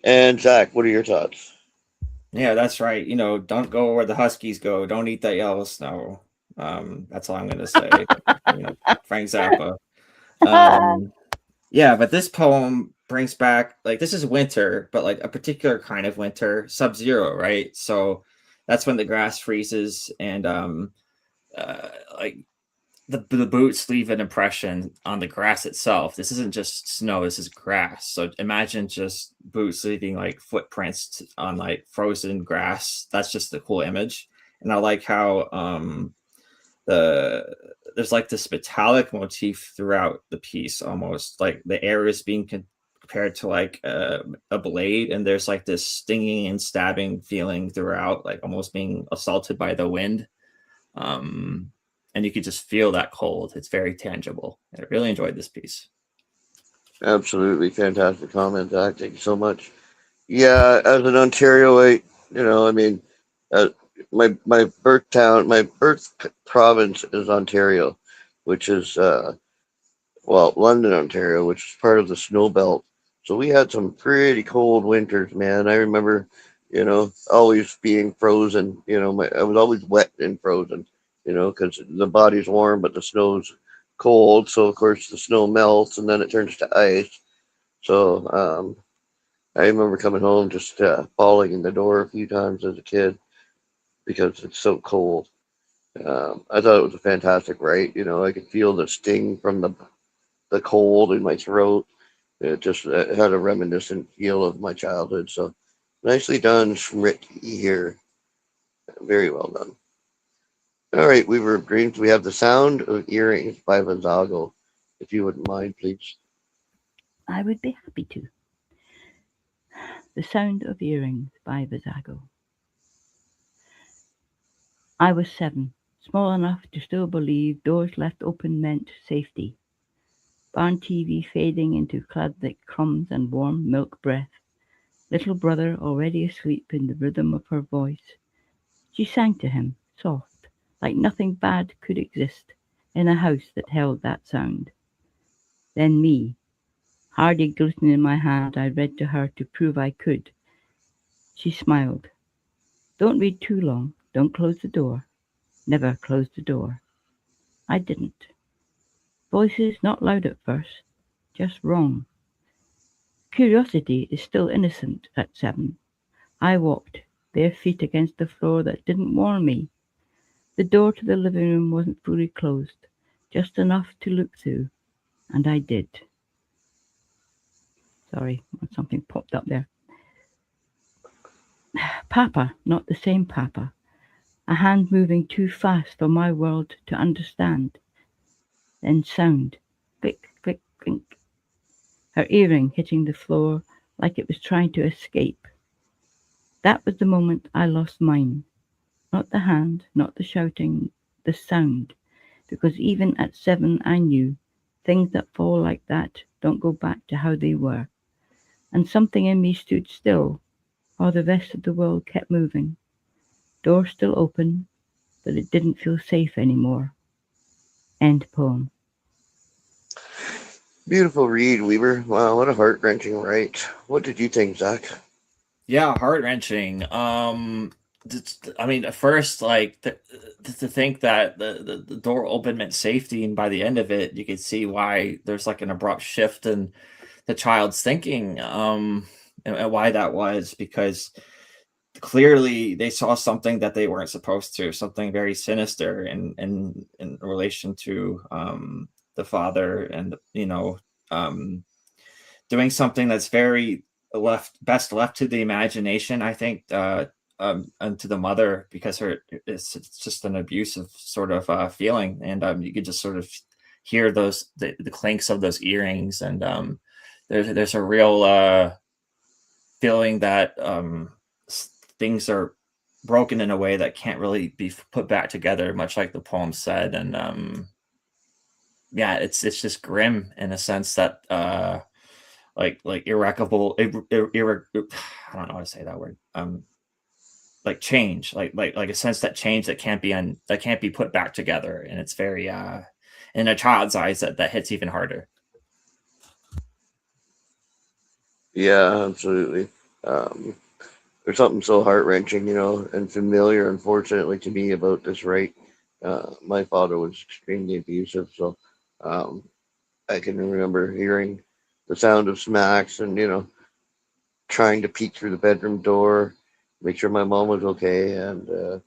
And Zach, what are your thoughts? Yeah, that's right. Don't go where the Huskies go. Don't eat that yellow snow. That's all I'm going to say. Frank Zappa. Yeah, but this poem brings back, like, this is winter, but like a particular kind of winter, sub-zero, right? So that's when the grass freezes, and like the boots leave an impression on the grass itself. This isn't just snow, this is grass. So imagine just boots leaving like footprints on like frozen grass. That's just a cool image. And I like how there's like this metallic motif throughout the piece, almost like the air is being compared to like a blade, and there's like this stinging and stabbing feeling throughout, like almost being assaulted by the wind. And you could just feel that cold. It's very tangible. I really enjoyed this piece. Absolutely fantastic comment, Zach. Thank you so much. Yeah, as an Ontarioite, my birth town, my birth province is Ontario, which is London, Ontario, which is part of the snow belt. So we had some pretty cold winters, man. I remember, always being frozen. I was always wet and frozen. Because the body's warm, but the snow's cold. So, of course, the snow melts and then it turns to ice. So I remember coming home just falling in the door a few times as a kid because it's so cold. I thought it was a fantastic write. You know, I could feel the sting from the cold in my throat. It just had a reminiscent feel of my childhood. So nicely done, Schmidt here. Very well done. All right, Weaver of Dreams. We have The Sound of Earrings by Vanzago. If you wouldn't mind, please. I would be happy to. The Sound of Earrings by Vizago. I was 7, small enough to still believe doors left open meant safety. Barn TV fading into classic crumbs and warm milk breath. Little brother already asleep in the rhythm of her voice. She sang to him, soft, like nothing bad could exist in a house that held that sound. Then me, Hardy gluten in my hand, I read to her to prove I could. She smiled. Don't read too long. Don't close the door. Never close the door. I didn't. Voices not loud at first, just wrong. Curiosity is still innocent at 7. I walked, bare feet against the floor that didn't warn me. The door to the living room wasn't fully closed, just enough to look through, and I did. Sorry, something popped up there. Papa, not the same Papa. A hand moving too fast for my world to understand. Then sound. Click, click, clink. Her earring hitting the floor like it was trying to escape. That was the moment I lost mine. Not the hand, not the shouting, the sound. Because even at 7 I knew things that fall like that don't go back to how they were. And something in me stood still while the rest of the world kept moving. Door still open, but it didn't feel safe anymore. End poem. Beautiful read, Weaver. Wow, what a heart wrenching write. What did you think, Zach? Yeah, heart wrenching. I mean, at first, like to think that the door open meant safety, and by the end of it, you could see why there's like an abrupt shift in the child's thinking, and why that was because clearly they saw something that they weren't supposed to, something very sinister in relation to the father, and doing something that's very best left to the imagination, I think, and to the mother, because it's just an abusive sort of feeling, and you could just sort of hear the clinks of those earrings, and there's a real feeling that things are broken in a way that can't really be put back together, much like the poem said, and yeah, it's just grim in a sense that like irreparable, I don't know how to say that word. Like change, like a sense that change that can't be put back together, and it's very in a child's eyes that hits even harder. Yeah, absolutely. Um, there's something so heart wrenching, and familiar, unfortunately, to me about this right. My father was extremely abusive, so um, I can remember hearing the sound of smacks and, trying to peek through the bedroom door, make sure my mom was okay. And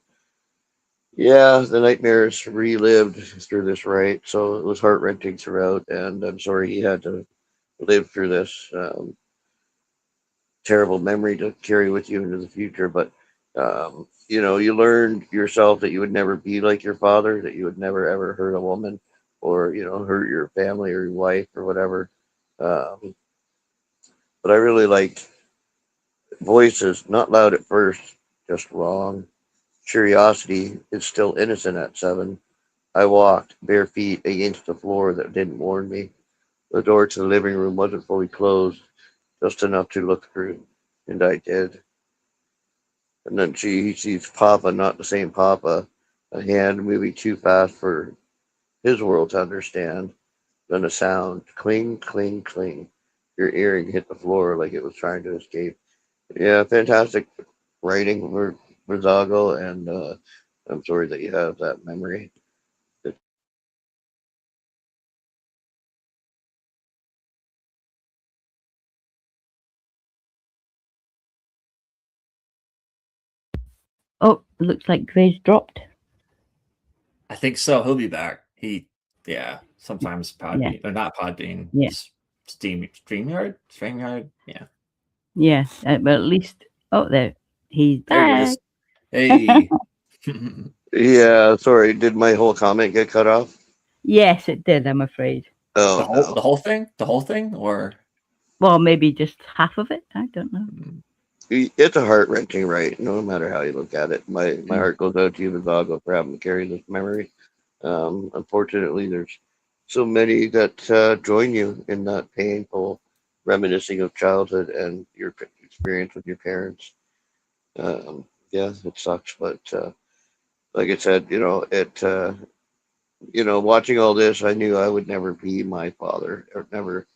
yeah, the nightmares relived through this right. So it was heart wrenching throughout. And I'm sorry he had to live through this terrible memory to carry with you into the future. But, you learned yourself that you would never be like your father, that you would never ever hurt a woman or, hurt your family or your wife or whatever. Um, but I really like voices, not loud at first, just wrong. Curiosity is still innocent at 7. I walked bare feet against the floor that didn't warn me. The door to the living room wasn't fully closed, just enough to look through, and I did. And then she sees Papa, not the same Papa, a hand moving too fast for his world to understand. Then a sound, cling, cling, cling. Your earring hit the floor like it was trying to escape. Yeah, fantastic writing for Zago, and I'm sorry that you have that memory. Oh, looks like Grey's dropped. I think so. He'll be back. Sometimes Yeah. Podbean, or not Podbean, Yeah. StreamYard? StreamYard? Yeah. Yeah. But at least, oh, he's There he back. is. Hey. Yeah, sorry. Did my whole comment get cut off? Yes, it did, I'm afraid. Oh the whole no. the whole thing? The whole thing? Or Well, maybe just half of it. I don't know. It's a heart wrenching, right? No matter how you look at it. My Mm. heart goes out to you, Vivago, for having to carry this memory. Unfortunately, there's so many that join you in that painful reminiscing of childhood and your experience with your parents. Yeah, it sucks, but like I said, watching all this, I knew I would never be my father or never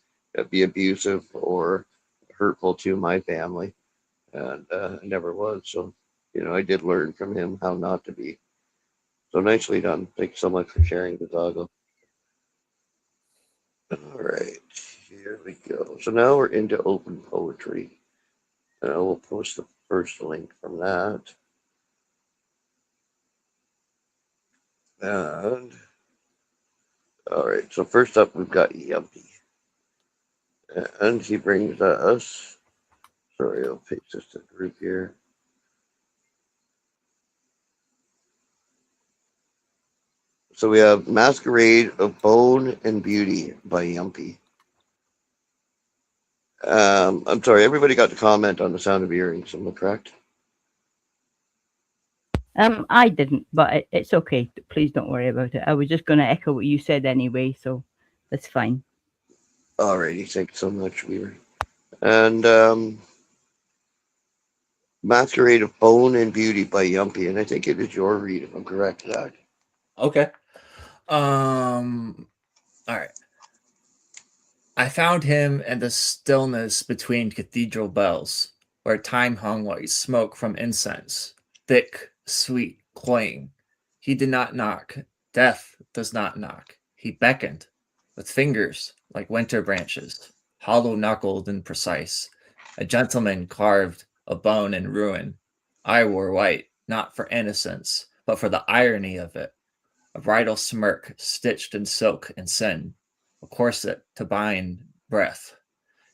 be abusive or hurtful to my family, and I never was. So, I did learn from him how not to be. So nicely done. Thanks so much for sharing, Vizago. All right, here we go. So now we're into open poetry. We'll post the first link from that. And all right, so first up we've got Yumpy, and he brings us. Sorry, I'll paste this to the group here. So we have Masquerade of Bone and Beauty by Yumpy. I'm sorry, everybody got to comment on the sound of earrings, am I correct? I didn't, but it's okay. Please don't worry about it. I was just going to echo what you said anyway, so that's fine. Alrighty, thanks so much, Weaver. And Masquerade of Bone and Beauty by Yumpy, and I think it is your read if I'm correct, Zach. Okay. All right. I found him in the stillness between cathedral bells, where time hung like smoke from incense, thick, sweet, cloying. He did not knock. Death does not knock. He beckoned, with fingers like winter branches, hollow-knuckled and precise. A gentleman carved a bone in ruin. I wore white, not for innocence, but for the irony of it. A bridal smirk stitched in silk and sin, a corset to bind breath,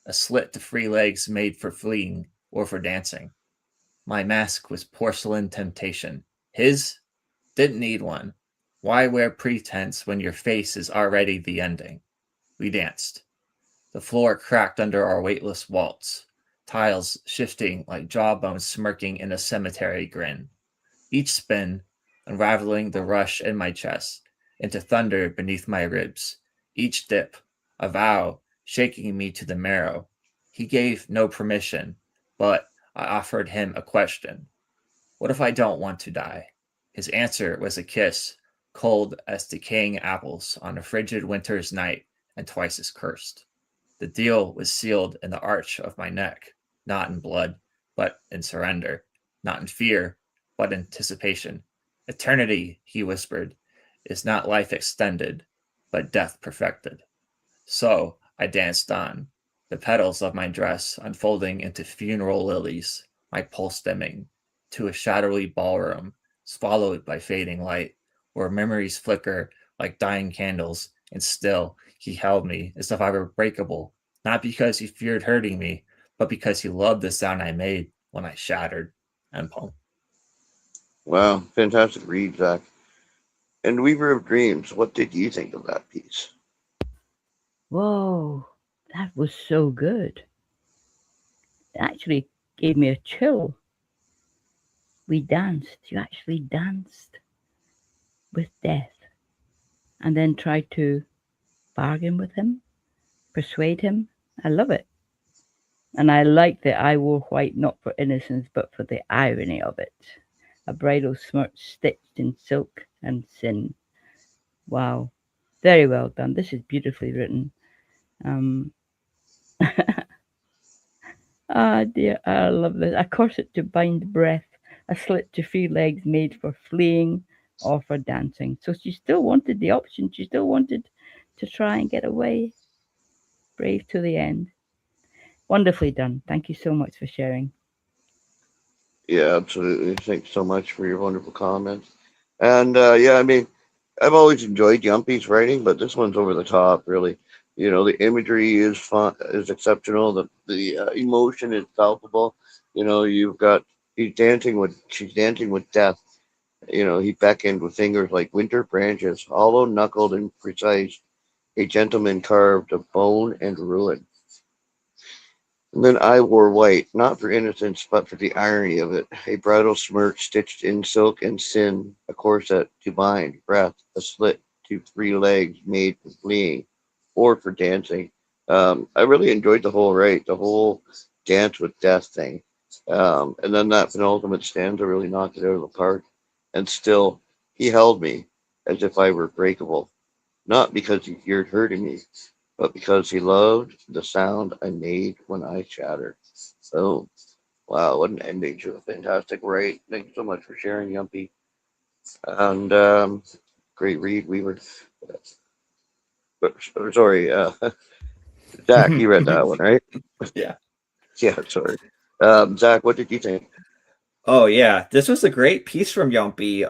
a slit to free legs made for fleeing or for dancing. My mask was porcelain temptation. His didn't need one. Why wear pretense when your face is already the ending? We danced. The floor cracked under our weightless waltz, tiles shifting like jawbones smirking in a cemetery grin. Each spin, unraveling the rush in my chest into thunder beneath my ribs. Each dip, a vow shaking me to the marrow. He gave no permission, but I offered him a question. What if I don't want to die? His answer was a kiss, cold as decaying apples on a frigid winter's night and twice as cursed. The deal was sealed in the arch of my neck, not in blood, but in surrender, not in fear, but anticipation. Eternity, he whispered, is not life extended, but death perfected. So I danced on, the petals of my dress unfolding into funeral lilies, my pulse dimming, to a shadowy ballroom, swallowed by fading light, where memories flicker like dying candles, and still he held me as if I were breakable, not because he feared hurting me, but because he loved the sound I made when I shattered. End poem. Wow, fantastic read, Zach. And Weaver of Dreams, what did you think of that piece? Whoa, that was so good. It actually gave me a chill. We danced. You actually danced with death and then tried to bargain with him, persuade him. I love it. And I like that I wore white not for innocence, but for the irony of it. A bridal smirk stitched in silk and sin. Wow. Very well done. This is beautifully written. Um, dear, I love this. A corset to bind breath, a slit to free legs made for fleeing or for dancing. So she still wanted the option. She still wanted to try and get away. Brave to the end. Wonderfully done. Thank you so much for sharing. Yeah, absolutely. Thanks so much for your wonderful comments. And yeah, I mean, I've always enjoyed Yumpy's writing, but this one's over the top, really. You know, the imagery is fun, is exceptional. The emotion is palpable. You know, you've got she's dancing with death. You know, he beckoned with fingers like winter branches, hollow knuckled and precise. A gentleman carved of bone and ruin. And then I wore white, not for innocence, but for the irony of it. A bridal smirk stitched in silk and sin, a corset to bind, breath, a slit to three legs made for fleeing or for dancing. I really enjoyed the whole dance with death thing. And then that penultimate stanza really knocked it out of the park. And still, he held me as if I were breakable, not because he feared hurting me, but because he loved the sound I made when I shattered. So, wow, what an ending to a fantastic write. Thanks so much for sharing, Yumpy. And great read. Sorry, Zach, you read that one, right? Yeah. Yeah, sorry. Zach, what did you think? Oh yeah, this was a great piece from Yumpy.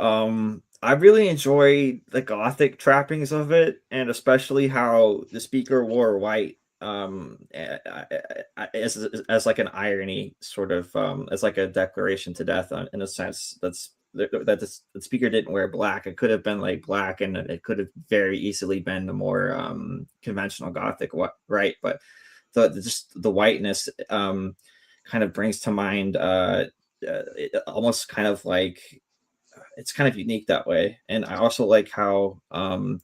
I really enjoyed the gothic trappings of it, and especially how the speaker wore white. As like an irony, sort of, as like a declaration to death, in a sense. The speaker didn't wear black. It could have been like black, and it could have very easily been the more conventional gothic right, but just the whiteness kind of brings to mind almost kind of like it's kind of unique that way. And I also like how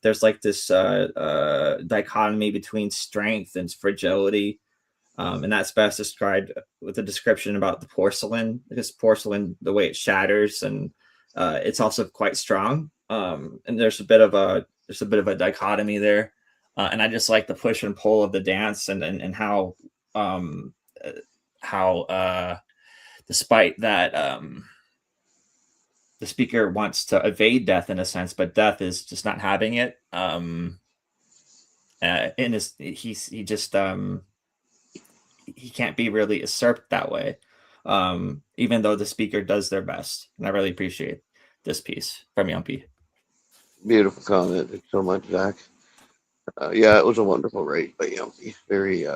there's like this dichotomy between strength and fragility, and that's best described with a description about the porcelain, because porcelain, the way it shatters, and it's also quite strong, and there's a bit of a dichotomy there, and I just like the push and pull of the dance, and how despite that, the speaker wants to evade death in a sense, but death is just not having it. He can't be really usurped that way, even though the speaker does their best. And I really appreciate this piece from Yumpy. Beautiful comment. Thanks so much, Zach. Yeah, it was a wonderful write by Yumpy. Very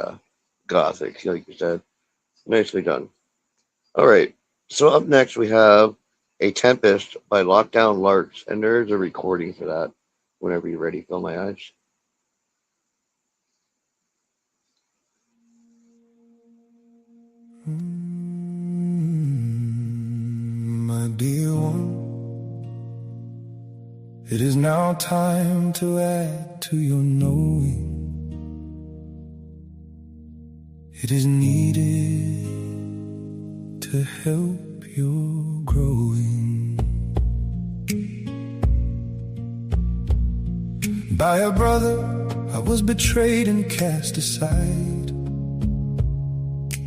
gothic, like you said. Nicely done. All right. So up next we have A Tempest by Lockdown Larks, and there's a recording for that. Whenever you're ready, fill my eyes. My dear one, it is now time to add to your knowing. It is needed to help your growing. By a brother I was betrayed and cast aside,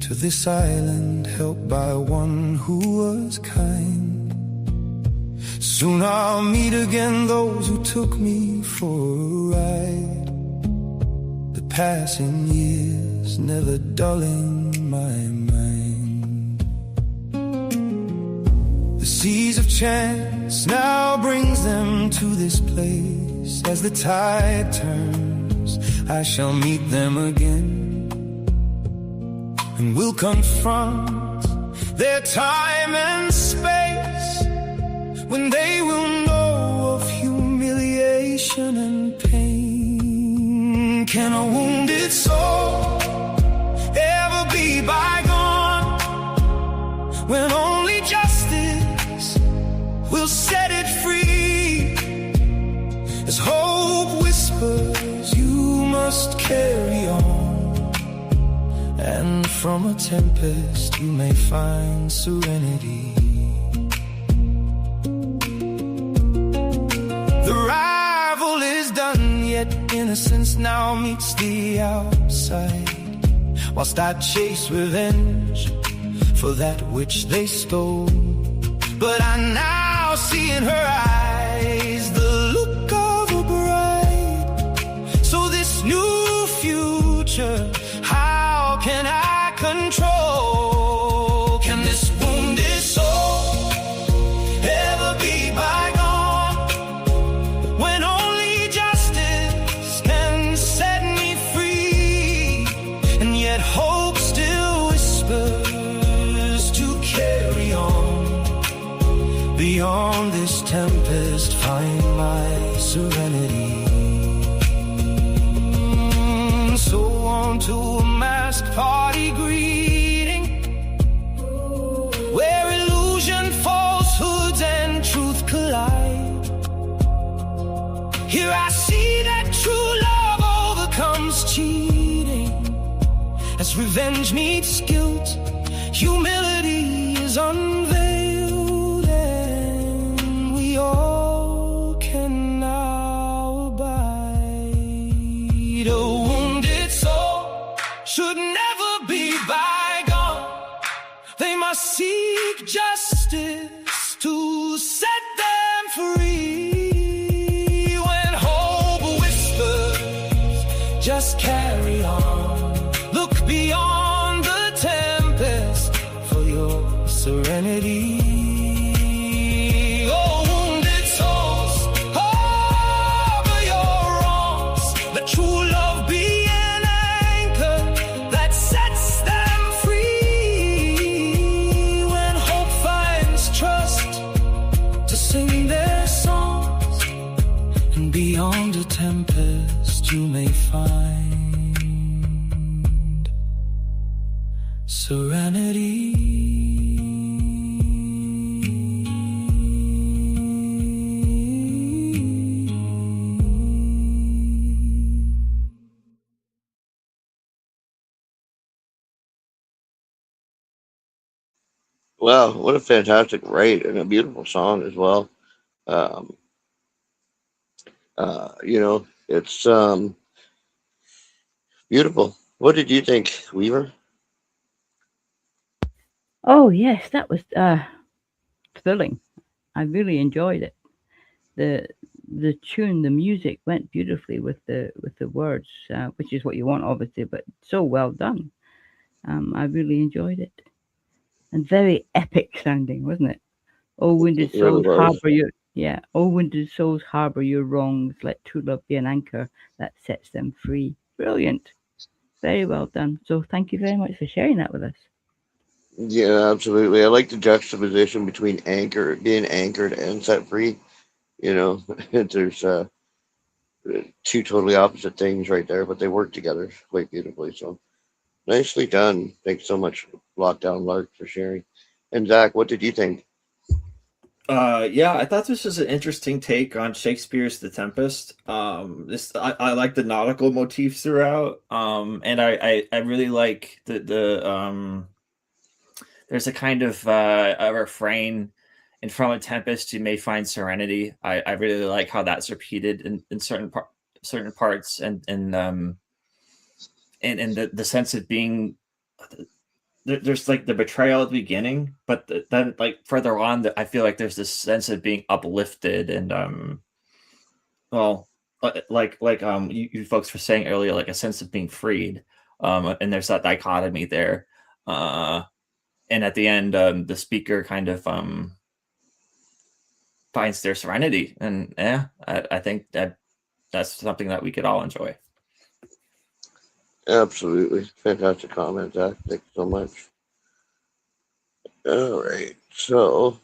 to this island helped by one who was kind. Soon I'll meet again those who took me for a ride, the passing years never dulling my mind. The seas of chance now brings them to this place. As the tide turns, I shall meet them again, and we'll confront their time and space, when they will know of humiliation and pain. Can a wounded soul ever be bygone, when only justice will set it free? As hope whispers, you must carry on, and from a tempest you may find serenity. The rival is done, yet innocence now meets the outside, whilst I chase revenge for that which they stole. But I now see in her eyes the look of a bride. So this new future, how can I control? Can this wounded soul Beyond this tempest, find my serenity. So on to a masked party greeting, where illusion, falsehoods, and truth collide. Here I see that true love overcomes cheating, as revenge meets guilt, humility is unveiled, and we all can now abide. A wounded soul should never be bygone. They must seek justice to set them free. When hope whispers, just carry on. Look beyond the tempest for your serenity. Oh, wounded souls, harbor your wrongs. Let true love be an anchor that sets them free. When hope finds trust to sing their songs, and beyond a tempest you may find serenity. Wow, what a fantastic write and a beautiful song as well. Um, it's beautiful. What did you think, Weaver? Oh yes, that was thrilling. I really enjoyed it. The the tune, the music went beautifully with the words, which is what you want, obviously, but so well done. I really enjoyed it, and very epic sounding, wasn't it? Oh, wounded It really souls was. harbor your Oh, wounded souls harbor your wrongs. Let true love be an anchor that sets them free. Brilliant, very well done. So thank you very much for sharing that with us. Yeah, absolutely. I like the juxtaposition between being anchored and set free. You know, there's two totally opposite things right there, but they work together quite beautifully. So nicely done. Thanks so much, Lockdown Lark, for sharing. And Zach, what did you think? Yeah, I thought this was an interesting take on Shakespeare's The Tempest. I like the nautical motifs throughout. And I really like the there's a kind of a refrain, and from a tempest you may find serenity. I really like how that's repeated in certain parts, and the sense of being there's like the betrayal at the beginning, but then like further on, I feel like there's this sense of being uplifted and well, you folks were saying earlier, like a sense of being freed, and there's that dichotomy there, and at the end, the speaker kind of finds their serenity, and yeah, I think that's something that we could all enjoy. Absolutely. Fantastic comment, Zach. Thanks so much. All right. So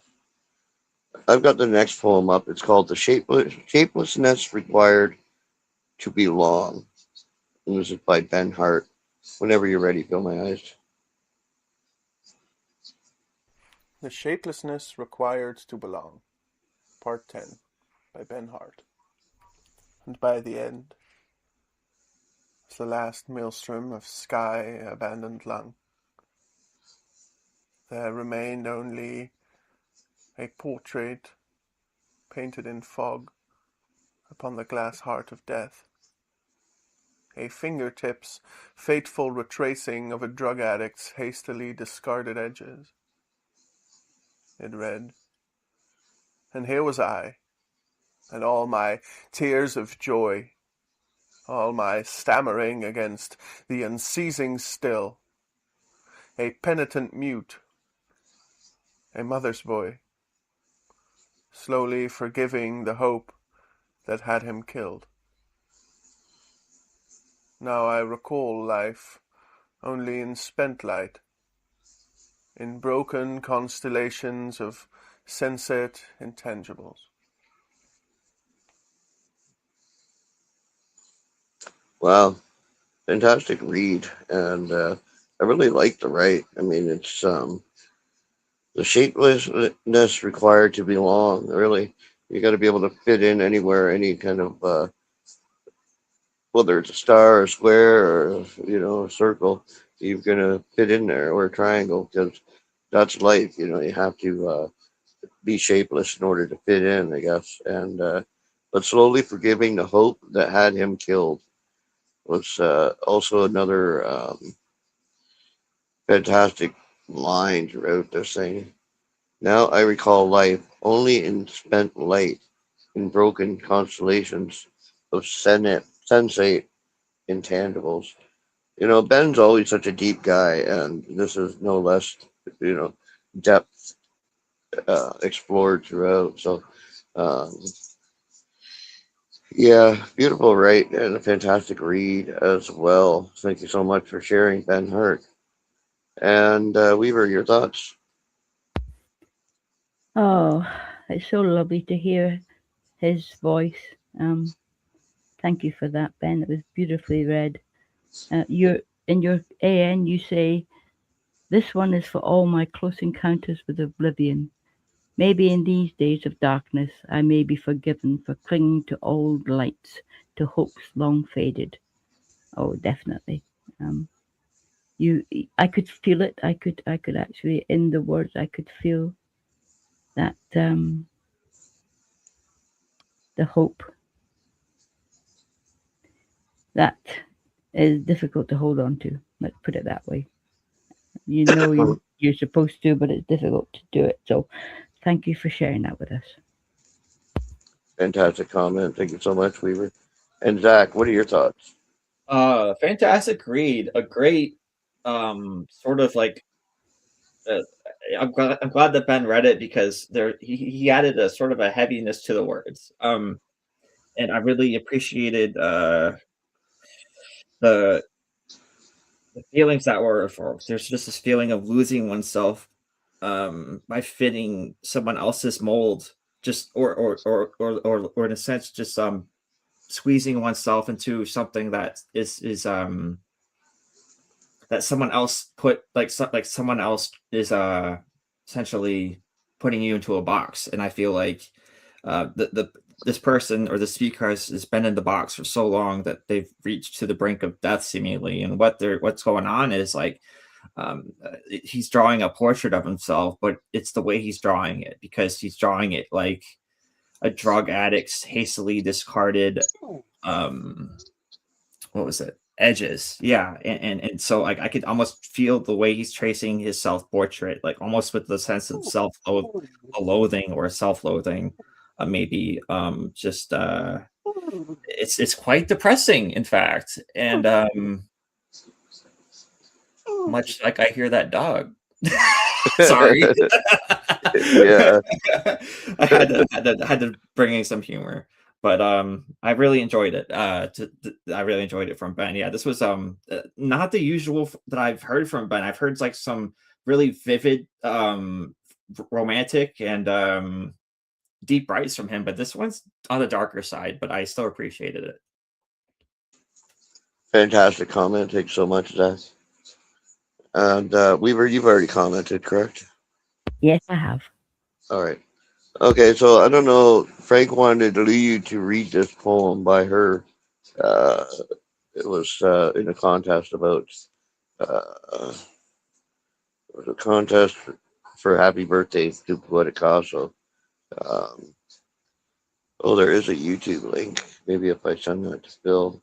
I've got the next poem up. It's called The Shapelessness Required to Belong. And this is by Ben Hart. Whenever you're ready, fill my eyes. The Shapelessness Required to Belong, Part 10, by Ben Hart. And by the end, as the last maelstrom of sky abandoned lung, there remained only a portrait painted in fog upon the glass heart of death, a fingertips' fateful retracing of a drug addict's hastily discarded edges. It read, and here was I, and all my tears of joy, all my stammering against the unceasing still, a penitent mute, a mother's boy, slowly forgiving the hope that had him killed. Now I recall life only in spent light, in broken constellations of sensate intangibles. Wow, fantastic read, and I really like the write. I mean, it's the shapelessness required to belong. Really, you got to be able to fit in anywhere, any kind of whether it's a star, or a square, or a circle. You're gonna fit in there, or a triangle, because that's life. You have to be shapeless in order to fit in, I guess. And but slowly forgiving the hope that had him killed was also another fantastic line throughout this thing. Now I recall life only in spent light, in broken constellations of sensate intangibles. Ben's always such a deep guy, and this is no less, you know, depth explored throughout. So, um, yeah, beautiful, right? And a fantastic read as well. Thank you so much for sharing, Ben Hurt. And Weaver, your thoughts? Oh, it's so lovely to hear his voice. Um, Thank you for that, Ben. It was beautifully read. In your AN, you say, "This one is for all my close encounters with oblivion. Maybe in these days of darkness I may be forgiven for clinging to old lights, to hopes long faded." Oh, definitely. Um, I could feel it. I could actually, in the words, I could feel that the hope that is difficult to hold on to. Let's put it that way. You're supposed to, but it's difficult to do it. So, thank you for sharing that with us. Fantastic comment. Thank you so much, Weaver. And Zach, what are your thoughts? Fantastic read. A great sort of like uh, I'm glad that Ben read it because he added a sort of a heaviness to the words. And I really appreciated the the feelings that were evoked. There's just this feeling of losing oneself by fitting someone else's mold, just or in a sense just squeezing oneself into something that is that someone else put like someone else is essentially putting you into a box. And I feel like the this person or the speaker has been in the box for so long that they've reached to the brink of death seemingly, and what's going on is like he's drawing a portrait of himself, but it's the way he's drawing it, because he's drawing it like a drug addict's hastily discarded um what was it, edges. Yeah. And so like I could almost feel the way he's tracing his self-portrait, like almost with the sense of loathing or self-loathing, maybe just it's quite depressing, in fact. And much like I hear that dog. Sorry. Yeah. I had to bring in some humor, but I really enjoyed it. I really enjoyed it from Ben. Yeah, this was not the usual that I've heard from Ben. I've heard like some really vivid romantic and deep writes from him, but this one's on the darker side, but I still appreciated it. Fantastic comment. Thanks so much, Zach. And Weaver, you've already commented, correct? Yes, I have. All right. Okay, so I don't know. Frank wanted Luyu to read this poem by her. Uh, it was in a contest about. It was a contest for Happy Birthday to Picasso. Um, there is a YouTube link. Maybe if I send that to Bill.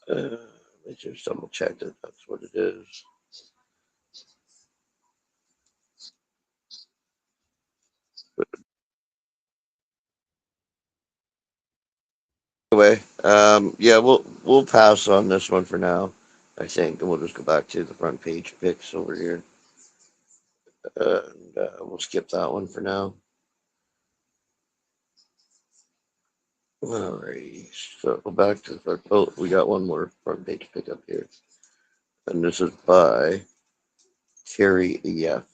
Let me just double check that that's what it is. Anyway, yeah, we'll pass on this one for now, I think, and we'll just go back to the front page pics over here, and we'll skip that one for now. Alrighty, so go back to the front. Oh, we got one more front page pick up here, and this is by Terry F.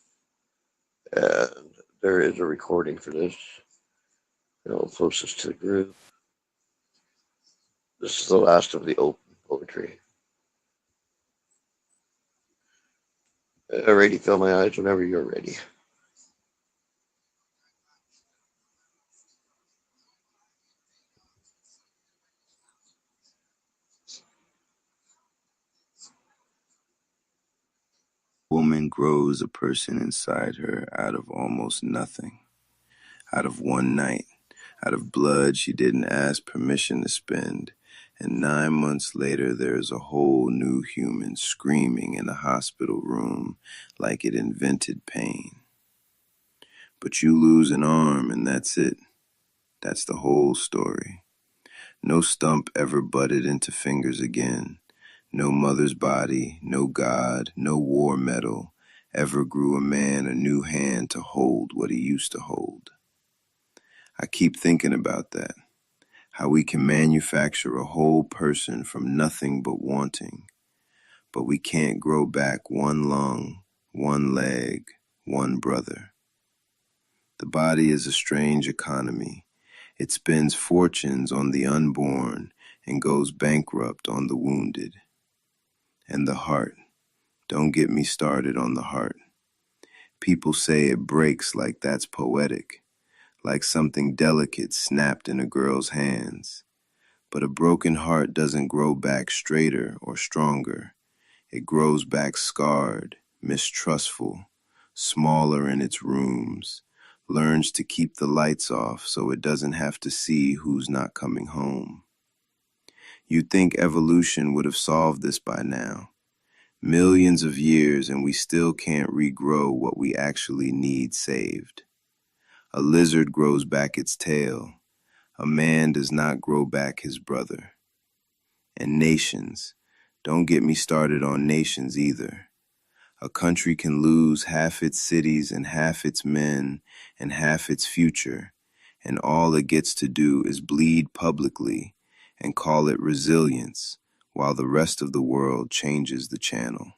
And there is a recording for this. I'll post this to the group. This is the last of the open poetry. Alrighty, fill my eyes whenever you're ready. Woman grows a person inside her out of almost nothing, out of one night, out of blood she didn't ask permission to spend. And 9 months later, there's a whole new human screaming in a hospital room like it invented pain. But you lose an arm and that's it. That's the whole story. No stump ever butted into fingers again. No mother's body, no God, no war medal ever grew a man a new hand to hold what he used to hold. I keep thinking about that, how we can manufacture a whole person from nothing but wanting, but we can't grow back one lung, one leg, one brother. The body is a strange economy. It spends fortunes on the unborn and goes bankrupt on the wounded. And the heart. Don't get me started on the heart. People say it breaks like that's poetic, like something delicate snapped in a girl's hands. But a broken heart doesn't grow back straighter or stronger. It grows back scarred, mistrustful, smaller in its rooms, learns to keep the lights off so it doesn't have to see who's not coming home. You'd think evolution would have solved this by now. Millions of years and we still can't regrow what we actually need saved. A lizard grows back its tail. A man does not grow back his brother. And nations. Don't get me started on nations either. A country can lose half its cities and half its men and half its future, and all it gets to do is bleed publicly and call it resilience, while the rest of the world changes the channel.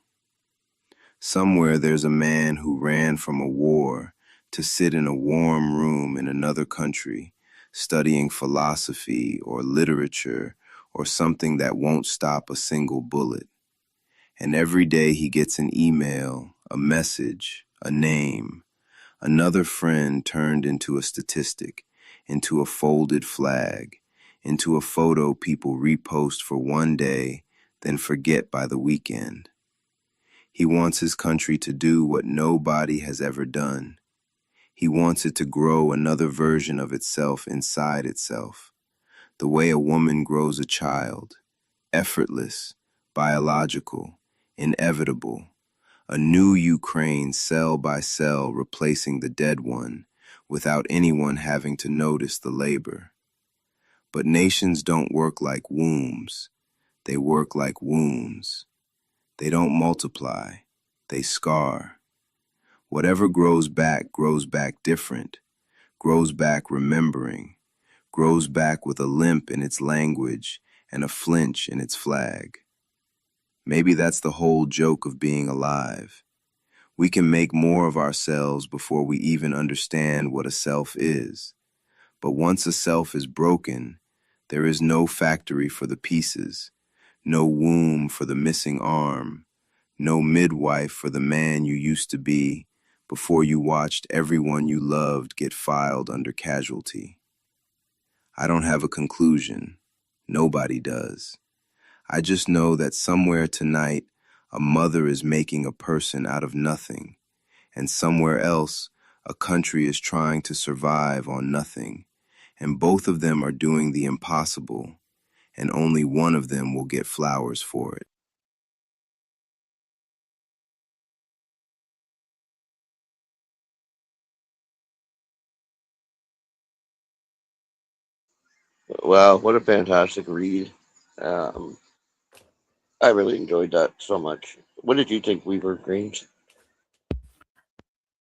Somewhere there's a man who ran from a war to sit in a warm room in another country, studying philosophy or literature or something that won't stop a single bullet. And every day he gets an email, a message, a name, another friend turned into a statistic, into a folded flag, into a photo people repost for one day, then forget by the weekend. He wants his country to do what nobody has ever done. He wants it to grow another version of itself inside itself, the way a woman grows a child, effortless, biological, inevitable, a new Ukraine cell by cell replacing the dead one without anyone having to notice the labor. But nations don't work like wombs. They work like wounds. They don't multiply. They scar. Whatever grows back different, grows back remembering, grows back with a limp in its language and a flinch in its flag. Maybe that's the whole joke of being alive. We can make more of ourselves before we even understand what a self is. But once a self is broken, there is no factory for the pieces, no womb for the missing arm, no midwife for the man you used to be before you watched everyone you loved get filed under casualty. I don't have a conclusion. Nobody does. I just know that somewhere tonight, a mother is making a person out of nothing, and somewhere else, a country is trying to survive on nothing, and both of them are doing the impossible, and only one of them will get flowers for it. Wow, what a fantastic read. Um, I really enjoyed that so much. What did you think, Weaver Greens?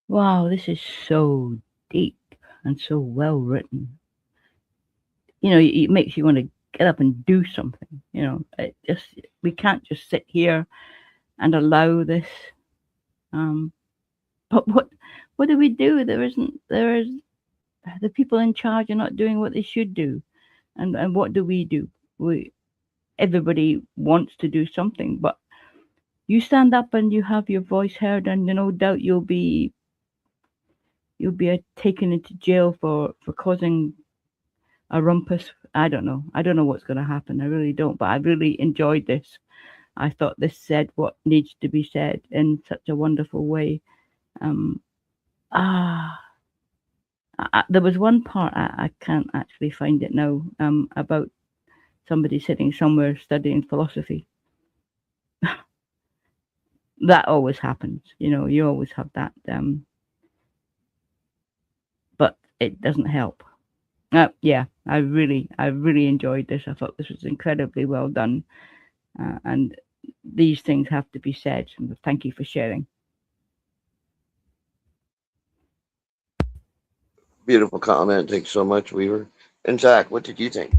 Wow, this is so deep and so well written. You know, it makes you want to get up and do something. You know, we can't just sit here and allow this But what do we do? There is the people in charge are not doing what they should do, and what do? Everybody wants to do something, but you stand up and you have your voice heard, and no doubt you'll be taken into jail for causing a rumpus. I don't know what's going to happen. I really don't, but I really enjoyed this. I thought this said what needs to be said in such a wonderful way. There was one part, I can't actually find it now, about somebody sitting somewhere studying philosophy. That always happens, you always have that, but it doesn't help. Yeah, I really enjoyed this. I thought this was incredibly well done, and these things have to be said. Thank you for sharing. Beautiful comment. Thanks so much, Weaver. And Zach, what did you think?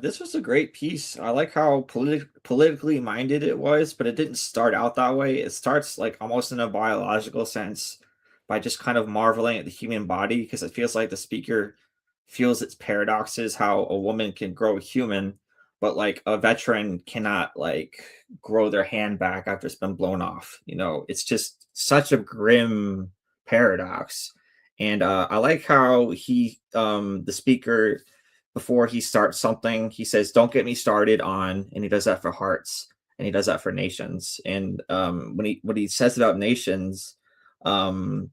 This was a great piece. I like how politically minded it was, but it didn't start out that way. It starts like almost in a biological sense by just kind of marveling at the human body, because it feels like the speaker feels its paradoxes, how a woman can grow human, but like a veteran cannot like grow their hand back after it's been blown off. It's just such a grim paradox. And I like how the speaker, before he starts something, he says, "Don't get me started on," and he does that for hearts, and he does that for nations. And when he says about nations, I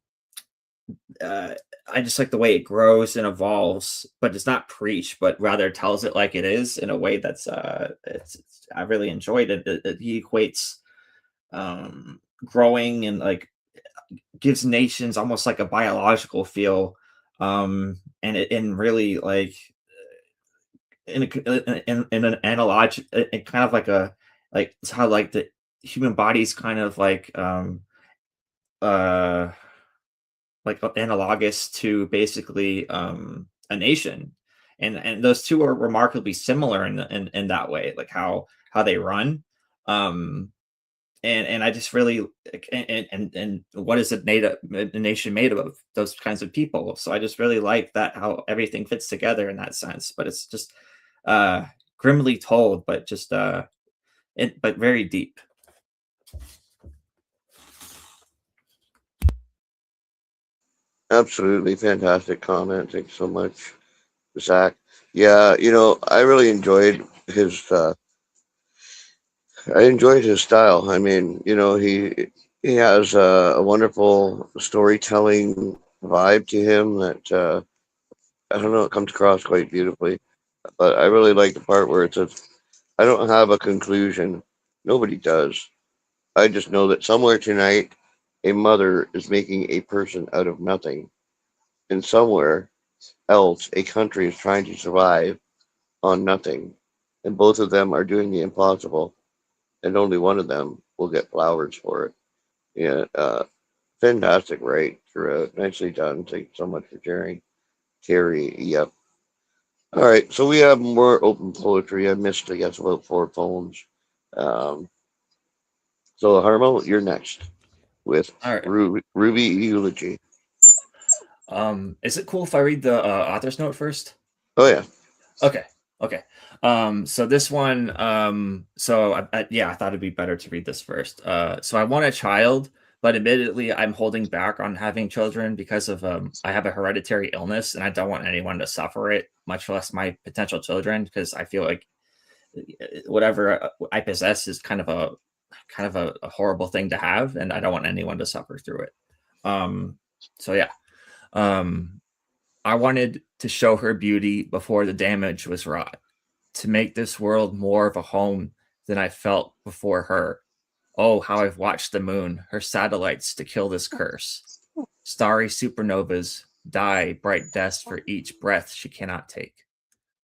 just like the way it grows and evolves, but it's not preach, but rather tells it like it is in a way that's I really enjoyed it. He equates growing and like gives nations almost like a biological feel, and really like in an analogy, kind of like it's how like the human body's kind of like analogous to basically a nation, and those two are remarkably similar in that way, like how they run. And I just really and what is a nation made of? Those kinds of people. So I just really like that, how everything fits together in that sense. But it's just grimly told, but just but very deep. Absolutely fantastic comment. Thanks so much, Zach. Yeah, I really enjoyed his. I enjoyed his style. I mean, he has a wonderful storytelling vibe to him that I don't know. It comes across quite beautifully. But I really like the part where it says, "I don't have a conclusion. Nobody does. I just know that somewhere tonight, a mother is making a person out of nothing, and somewhere else, a country is trying to survive on nothing, and both of them are doing the impossible, and only one of them will get flowers for it." Yeah, fantastic, right? Throughout. Nicely done. Thank you so much for sharing, Terry. Yep. All right, so we have more open poetry. I missed, I guess, about 4 poems. Um, so Harmo, you're next with All right. Ruby Eulogy. Is it cool if I read the author's note first? Oh yeah. Okay. So this one, I thought it'd be better to read this first. So I want a child, but admittedly, I'm holding back on having children because of I have a hereditary illness, and I don't want anyone to suffer it, much less my potential children, because I feel like whatever I possess is kind of a horrible thing to have, and I don't want anyone to suffer through it. So yeah. I wanted to show her beauty before the damage was wrought, to make this world more of a home than I felt before her. Oh, how I've watched the moon, her satellites, to kill this curse. Starry supernovas die bright deaths for each breath she cannot take.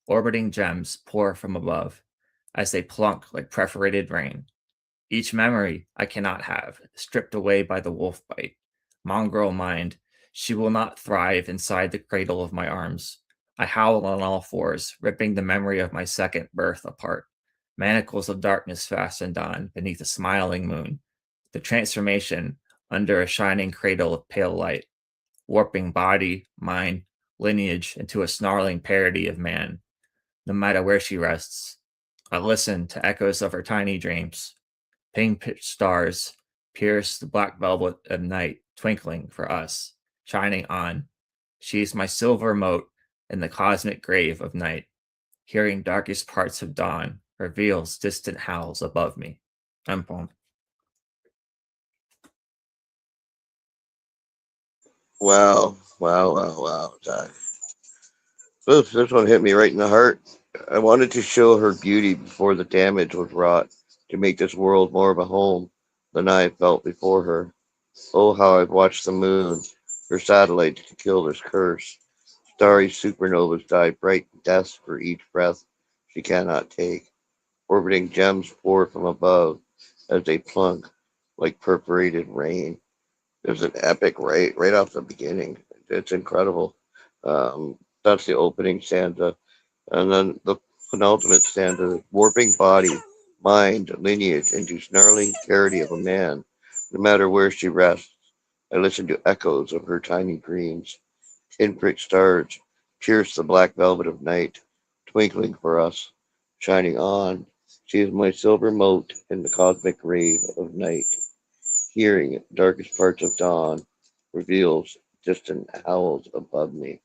Orbiting gems pour from above as they plunk like perforated rain. Each memory I cannot have, stripped away by the wolf bite. Mongrel mind, she will not thrive inside the cradle of my arms. I howl on all fours, ripping the memory of my second birth apart. Manacles of darkness fastened on beneath a smiling moon. The transformation under a shining cradle of pale light, warping body, mind, lineage into a snarling parody of man. No matter where she rests, I listen to echoes of her tiny dreams. Pink stars pierce the black velvet of night, twinkling for us, shining on. She is my silver mote in the cosmic grave of night. Hearing darkest parts of dawn reveals distant howls above me. End poem. Wow, wow, wow, wow, Zach. Oof, this one hit me right in the heart. I wanted to show her beauty before the damage was wrought, to make this world more of a home than I felt before her. Oh, how I've watched the moon, her satellites to kill this curse. Starry supernovas die bright deaths for each breath she cannot take. Orbiting gems pour from above as they plunk like perforated rain. There's an epic right off the beginning. It's incredible. That's the opening stanza. And then the penultimate stanza, warping body, mind, lineage into snarling parody of a man. No matter where she rests, I listen to echoes of her tiny dreams. Pinprick stars pierce the black velvet of night, twinkling for us, shining on. She is my silver mote in the cosmic grave of night. Hearing darkest parts of dawn reveals distant howls above me.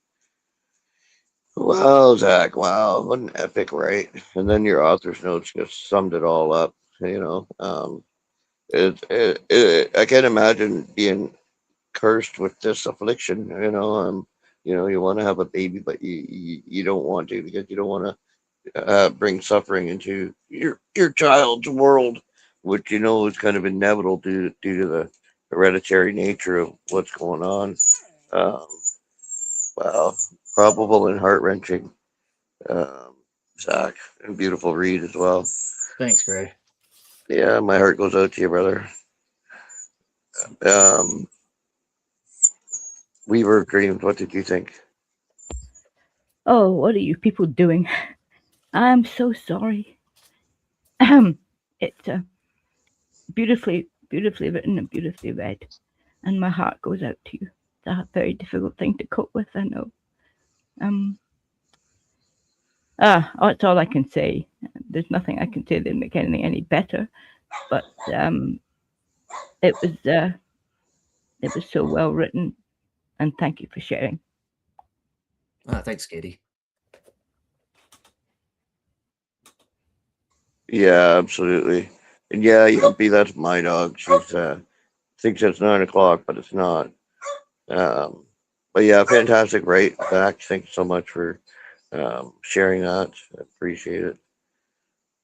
Wow, Zach, wow, what an epic, right? And then your author's notes just summed it all up, you know. I can't imagine being cursed with this affliction, you know. You want to have a baby, but you don't want to, because you don't want to bring suffering into your child's world, which you know is kind of inevitable due to the hereditary nature of what's going on. Um, wow, probable and heart wrenching. Um, Zach, and beautiful read as well. Thanks, Gray. Yeah, my heart goes out to you, brother. Um, Weaver of Dreams, what did you think? Oh, what are you people doing? I'm so sorry. It's beautifully written and beautifully read, and my heart goes out to you. It's a very difficult thing to cope with, I know. That's all I can say. There's nothing I can say that make anything any better. But it was so well written, and thank you for sharing. Thanks, Katie. Yeah, absolutely. And yeah, Yumpy, that's my dog. She's thinks it's 9 o'clock, but it's not. Um, but yeah, fantastic, right? Zach, thanks so much for sharing that. I appreciate it.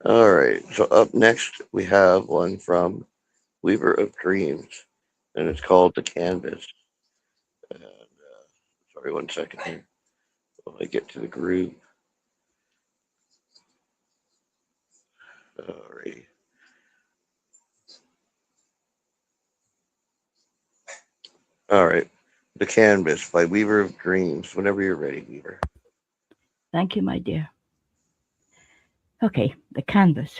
All right, so up next we have one from Weaver of Dreams, and it's called The Canvas. And, sorry, 1 second here. While I get to the groove. Alrighty. All right. The Canvas by Weaver of Dreams. Whenever you're ready, Weaver. Thank you, my dear. Okay, the canvas.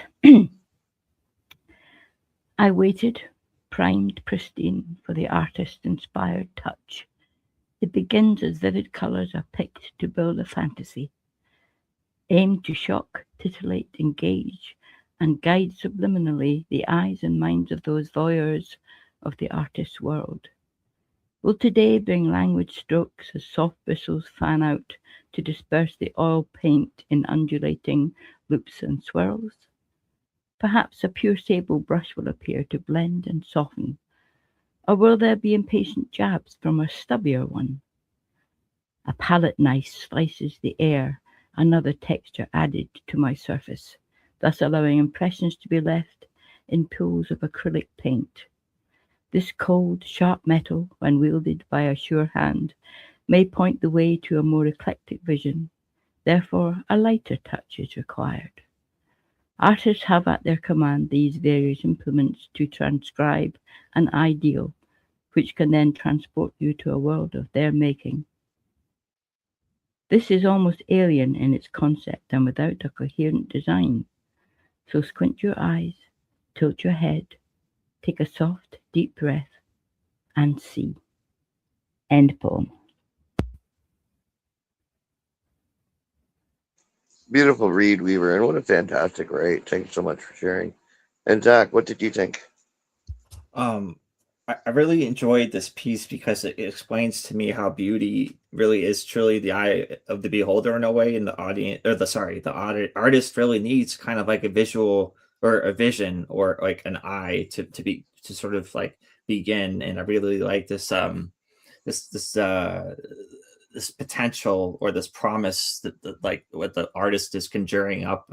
I waited, primed, pristine, for the artist-inspired touch. It begins as vivid colours are picked to build a fantasy, aimed to shock, titillate, engage, and guide subliminally the eyes and minds of those voyeurs of the artist's world. Will today bring languid strokes as soft bristles fan out to disperse the oil paint in undulating loops and swirls? Perhaps a pure sable brush will appear to blend and soften, or will there be impatient jabs from a stubbier one? A palette knife slices the air, another texture added to my surface, thus allowing impressions to be left in pools of acrylic paint. This cold, sharp metal, when wielded by a sure hand, may point the way to a more eclectic vision. Therefore, a lighter touch is required. Artists have at their command these various implements to transcribe an ideal, which can then transport you to a world of their making. This is almost alien in its concept and without a coherent design. So squint your eyes, tilt your head, take a soft, deep breath, and sea. End poem. Beautiful read, Weaver, and what a fantastic write. Thanks so much for sharing. And Zach, what did you think? I really enjoyed this piece because it explains to me how beauty really is truly the eye of the beholder in a way, and the audience, or artist really needs kind of like a visual or a vision or like an eye to sort of like begin. And I really like this this potential or this promise that like what the artist is conjuring up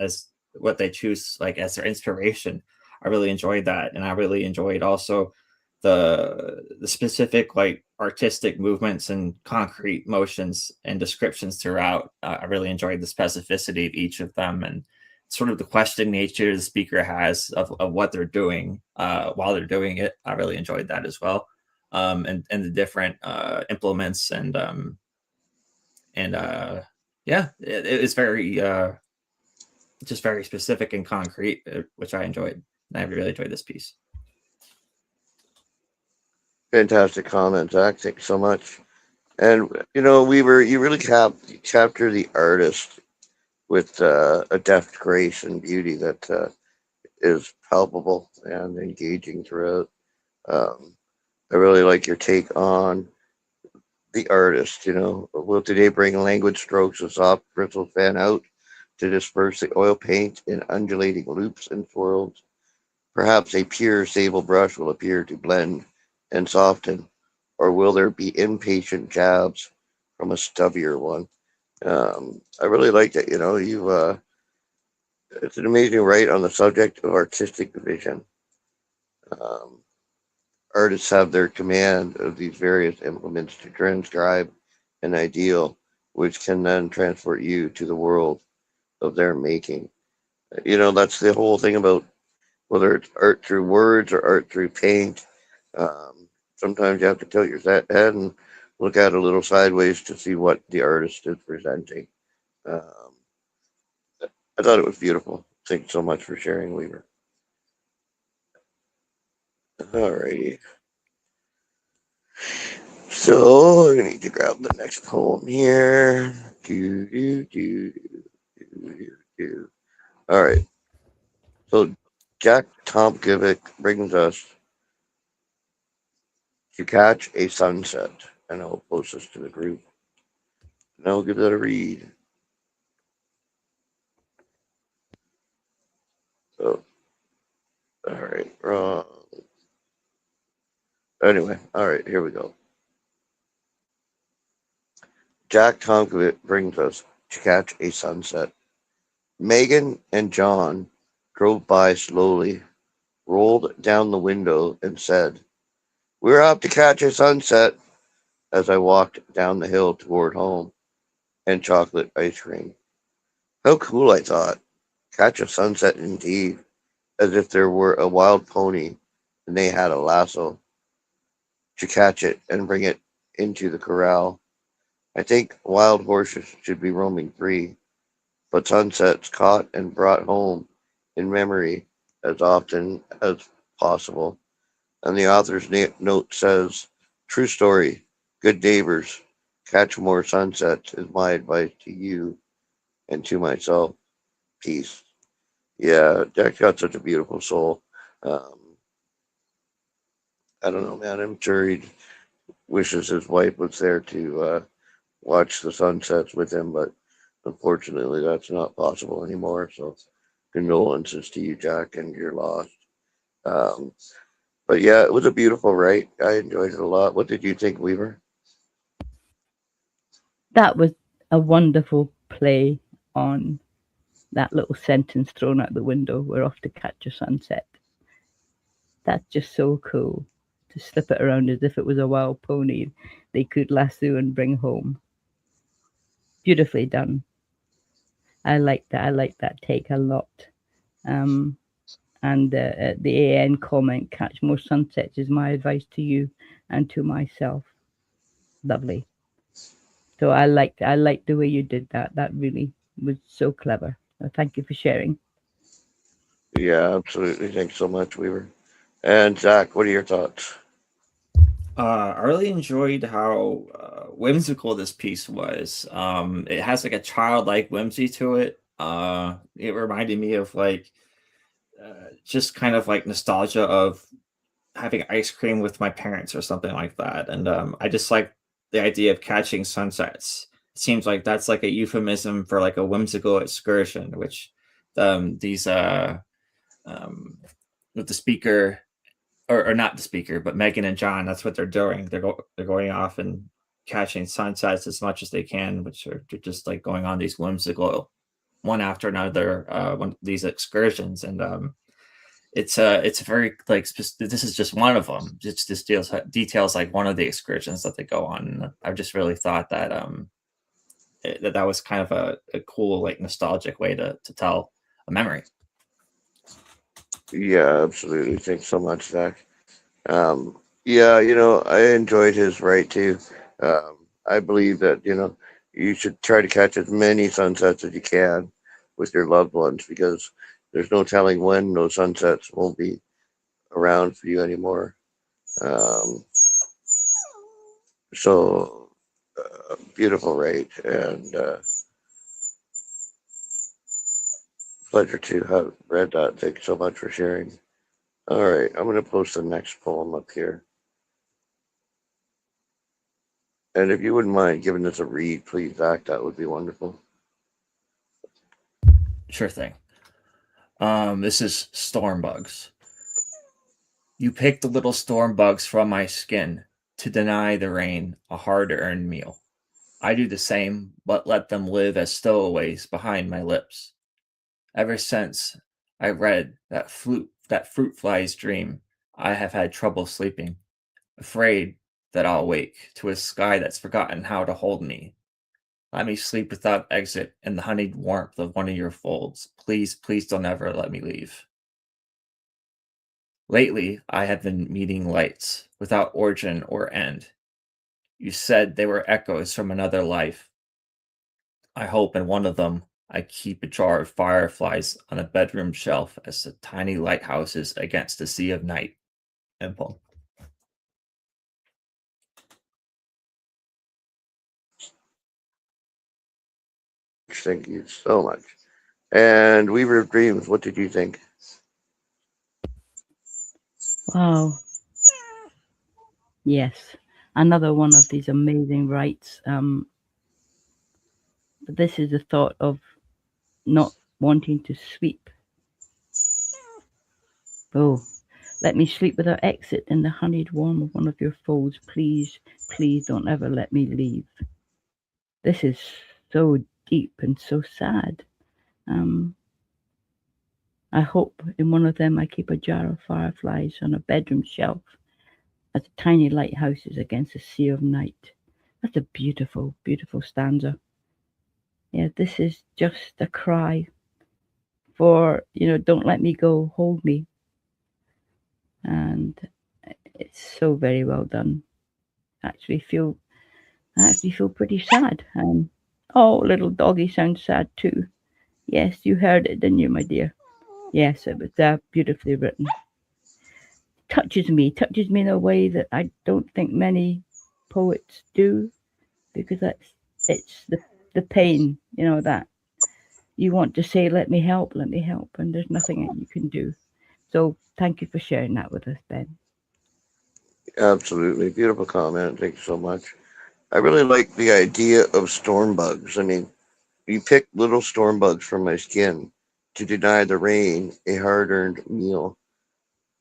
as what they choose like as their inspiration. I really enjoyed that, and I really enjoyed also the specific like artistic movements and concrete motions and descriptions throughout. I really enjoyed the specificity of each of them, and sort of the question nature the speaker has of what they're doing while they're doing it. I really enjoyed that as well. And the different implements and yeah, it's very just very specific and concrete, which I enjoyed. I really enjoyed this piece. Fantastic comment, Zach. Thanks so much. And Weaver, you really capture the artist with a deft grace and beauty that is palpable and engaging throughout. I really like your take on the artist. Will today bring languid strokes of soft bristle fan out to disperse the oil paint in undulating loops and swirls? Perhaps a pure sable brush will appear to blend and soften, or will there be impatient jabs from a stubbier one? I really like that. It's an amazing write on the subject of artistic vision. Um, Artists have their command of these various implements to transcribe an ideal, which can then transport you to the world of their making. That's the whole thing about whether it's art through words or art through paint. Sometimes you have to tilt your head and look at it a little sideways to see what the artist is presenting. Um, I thought it was beautiful. Thanks so much for sharing, Weaver. Alrighty. So I need to grab the next poem here. Do, do, do, do, do, do. All right. So Jack Tomkovic brings us To Catch a Sunset, and I'll post this to the group. And I'll give that a read. So, all right. Anyway, all right. Here we go. Jack Tomkovic brings us To Catch a Sunset. Megan and John drove by slowly, rolled down the window, and said, "We're out to catch a sunset," as I walked down the hill toward home and chocolate ice cream. How cool, I thought. Catch a sunset indeed, as if there were a wild pony and they had a lasso to catch it and bring it into the corral. I think wild horses should be roaming free, but sunsets caught and brought home in memory as often as possible. And the author's note says, "True story, good neighbors, catch more sunsets is my advice to you and to myself. Peace." Yeah, Jack's got such a beautiful soul. Um, I don't know, man. I'm sure he wishes his wife was there to watch the sunsets with him, but unfortunately, that's not possible anymore. So, condolences to you, Jack, and your loss. Um, but yeah, it was a beautiful write. I enjoyed it a lot. What did you think, Weaver? That was a wonderful play on that little sentence thrown out the window. We're off to catch a sunset. That's just so cool to slip it around as if it was a wild pony they could lasso and bring home. Beautifully done. I like that. I like that take a lot. And the AN comment, "Catch more sunsets is my advice to you and to myself." Lovely. So I liked the way you did that. That really was so clever. So thank you for sharing. Yeah, absolutely. Thanks so much, Weaver. And Zach, what are your thoughts? I really enjoyed how whimsical this piece was. It has like a childlike whimsy to it. It reminded me of like just kind of like nostalgia of having ice cream with my parents or something like that. And I just like the idea of catching sunsets. It seems like that's like a euphemism for like a whimsical excursion, which these um, with the speaker or not the speaker, but Megan and John, that's what they're doing. They're going off and catching sunsets as much as they can, which are just like going on these whimsical one after another these excursions. And it's very like this is just one of them. It's just details like one of the excursions that they go on. And I've just really thought that that was kind of a cool like nostalgic way to tell a memory. Yeah, absolutely. Thanks so much, Zach. Yeah, I enjoyed his right too. I believe that, you should try to catch as many sunsets as you can with your loved ones because there's no telling when those sunsets won't be around for you anymore. Um, so beautiful, right? And pleasure to have read that. Thanks so much for sharing. All right, I'm going to post the next poem up here. And if you wouldn't mind giving us a read, please, Zach, that would be wonderful. Sure thing. This is storm bugs. You pick the little storm bugs from my skin to deny the rain a hard-earned meal. I do the same, but let them live as stowaways behind my lips. Ever since I read that fruit flies dream, I have had trouble sleeping, afraid that I'll wake to a sky that's forgotten how to hold me. Let me sleep without exit in the honeyed warmth of one of your folds. Please, please don't ever let me leave. Lately, I have been meeting lights without origin or end. You said they were echoes from another life. I hope in one of them I keep a jar of fireflies on a bedroom shelf as the tiny lighthouses against the sea of night. End poem. Thank you so much. And Weaver of Dreams, what did you think? Wow. Yes. Another one of these amazing rites. But this is the thought of not wanting to sleep. Oh, let me sleep without exit in the honeyed warmth of one of your folds. Please, please don't ever let me leave. This is so deep and so sad. I hope in one of them I keep a jar of fireflies on a bedroom shelf as tiny lighthouses against a sea of night. That's a beautiful, beautiful stanza. Yeah, this is just a cry for, don't let me go, hold me. And it's so very well done. I actually feel pretty sad. Oh, little doggy sounds sad too. Yes, you heard it, didn't you, my dear? Yes, it was beautifully written. Touches me in a way that I don't think many poets do, because it's the pain, that you want to say, let me help, and there's nothing that you can do. So thank you for sharing that with us, Ben. Absolutely. Beautiful comment. Thank you so much. I really like the idea of storm bugs. I mean, you pick little storm bugs from my skin to deny the rain a hard earned meal.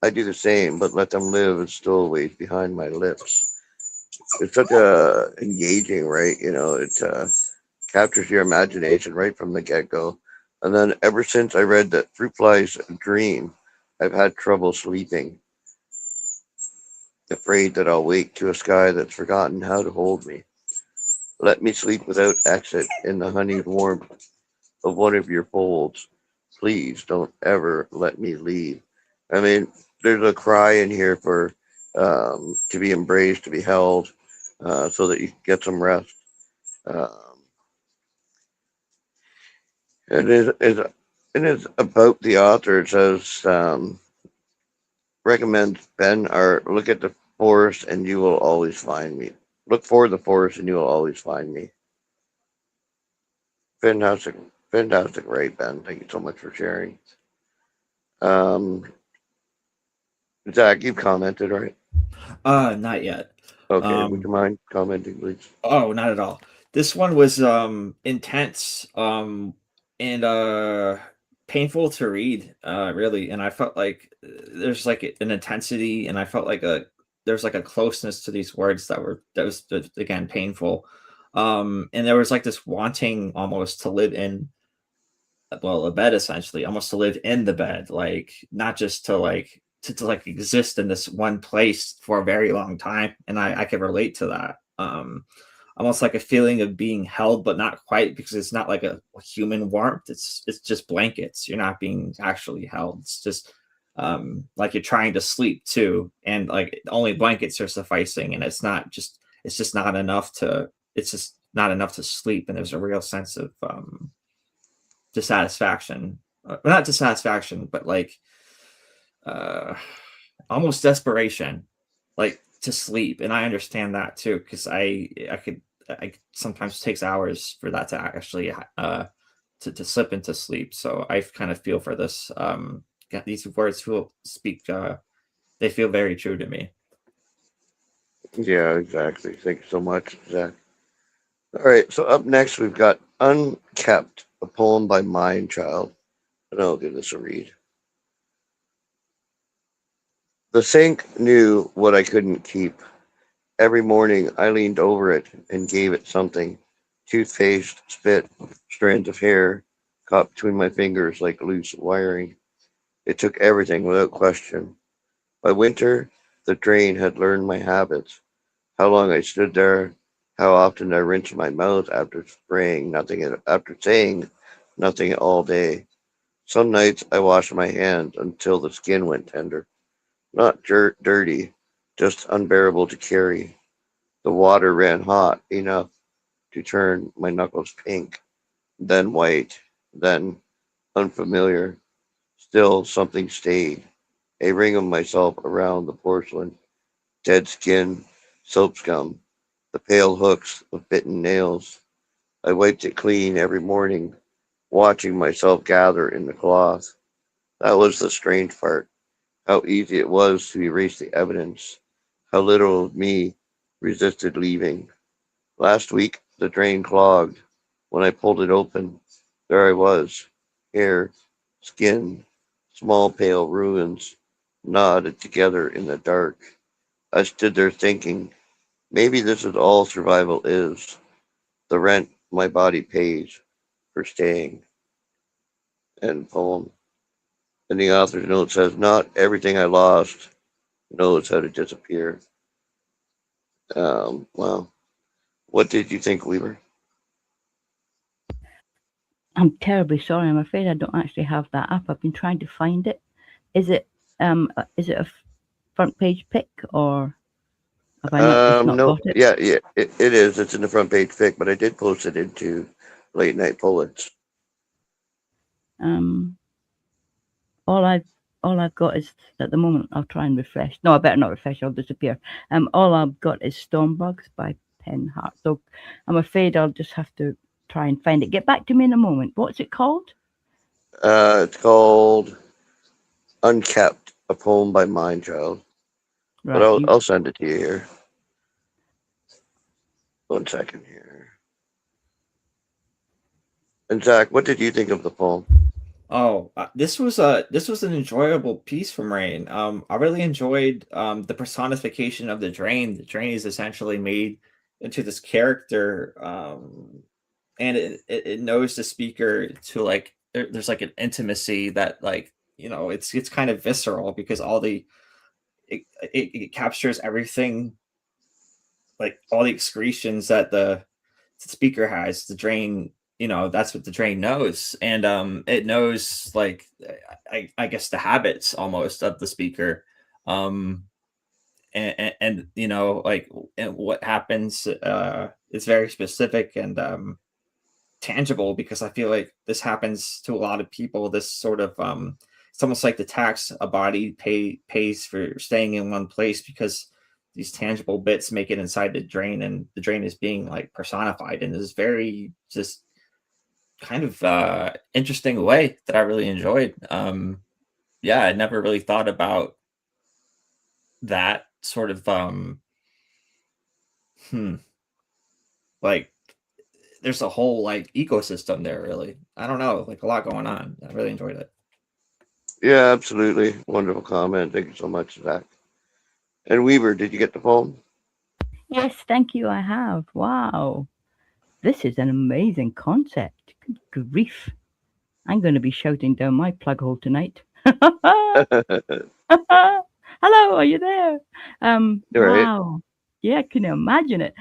I do the same, but let them live as stowaways behind my lips. It's such a engaging, right? It captures your imagination right from the get go. And then ever since I read that fruit flies dream, I've had trouble sleeping, afraid that I'll wake to a sky that's forgotten how to hold me. Let me sleep without exit in the honeyed warmth of one of your folds. Please don't ever let me leave. I mean, there's a cry in here for to be embraced, to be held, so that you can get some rest. Um, it is about the author. It says recommend Ben or look at the forest and you will always find me. Look for the forest and you will always find me. Fantastic, fantastic, right, Ben? Thank you so much for sharing. Um, Zach, you've commented, right? Not yet. Okay, would you mind commenting, please? Oh, not at all. This one was intense and painful to read, really. And I felt like there's like an intensity, and I felt like there's like a closeness to these words that was again painful. And there was like this wanting almost to live in, well, a bed, essentially, almost to live in the bed, like not just to like to like exist in this one place for a very long time. And I could relate to that. Almost like a feeling of being held, but not quite, because it's not like a human warmth. It's just blankets. You're not being actually held. It's just like you're trying to sleep too, and like only blankets are sufficing, and it's just not enough to it's just not enough to sleep. And there's a real sense of dissatisfaction, not dissatisfaction, but like uh almost desperation, like to sleep. And I understand that too, because I sometimes takes hours for that to actually to slip into sleep. So I kind of feel for this. These words feel speak they feel very true to me. Yeah, exactly. Thank you so much, Zach. All right, so up next we've got Unkept, a poem by Mind Child. And I'll give this a read. The sink knew what I couldn't keep. Every morning I leaned over it and gave it something. Toothpaste, spit, strands of hair caught between my fingers like loose wiring. It took everything without question. By winter, the drain had learned my habits. How long I stood there, how often I rinsed my mouth after spraying nothing after saying nothing all day. Some nights I washed my hands until the skin went tender. Not dirty, just unbearable to carry. The water ran hot enough to turn my knuckles pink, then white, then unfamiliar. Still something stayed. A ring of myself around the porcelain, dead skin, soap scum, the pale hooks of bitten nails. I wiped it clean every morning, watching myself gather in the cloth. That was the strange part. How easy it was to erase the evidence. How little of me resisted leaving. Last week, the drain clogged. When I pulled it open, there I was. Hair, skin, small pale ruins, knotted together in the dark. I stood there thinking, maybe this is all survival is. The rent my body pays for staying. End poem. And the author's note says, not everything I lost knows how to disappear. Well, what did you think, Weaver? I'm terribly sorry. I'm afraid I don't actually have that up. I've been trying to find it. Is it a front page pick, or have I just not No, got it? yeah, it is. It's in the front page pick, but I did post it into Late Night Poets. Um, all I've got is, at the moment, I'll try and refresh. No, I better not refresh. I'll disappear. All I've got is Stormbugs by Penhart. So I'm afraid I'll just have to try and find it. Get back to me in a moment. What's it called? It's called Unkept, a poem by Mindchild. But Right. I'll send it to you here. 1 second here. And Zach, what did you think of the poem? Oh, this was an enjoyable piece from Rain. I really enjoyed the personification of the drain. The drain is essentially made into this character, and it knows the speaker to like there's like an intimacy that, like, it's kind of visceral, because it captures everything, like all the excretions that the speaker has. The drain, that's what the drain knows. And it knows, like, I guess the habits almost of the speaker. And like, and what happens, is very specific and tangible, because I feel like this happens to a lot of people. This sort of it's almost like the tax a body pays for staying in one place, because these tangible bits make it inside the drain, and the drain is being like personified in this very just kind of interesting way that I really enjoyed. Yeah, I never really thought about that sort of like there's a whole like ecosystem there, really. I don't know, like a lot going on. I really enjoyed it. Yeah, absolutely. Wonderful comment. Thank you so much, Zach. And Weaver, did you get the poem? Yes, thank you. I have. Wow. This is an amazing concept. Good grief. I'm going to be shouting down my plug hole tonight. Hello, are you there? You're right. Wow. Yeah, can you imagine it?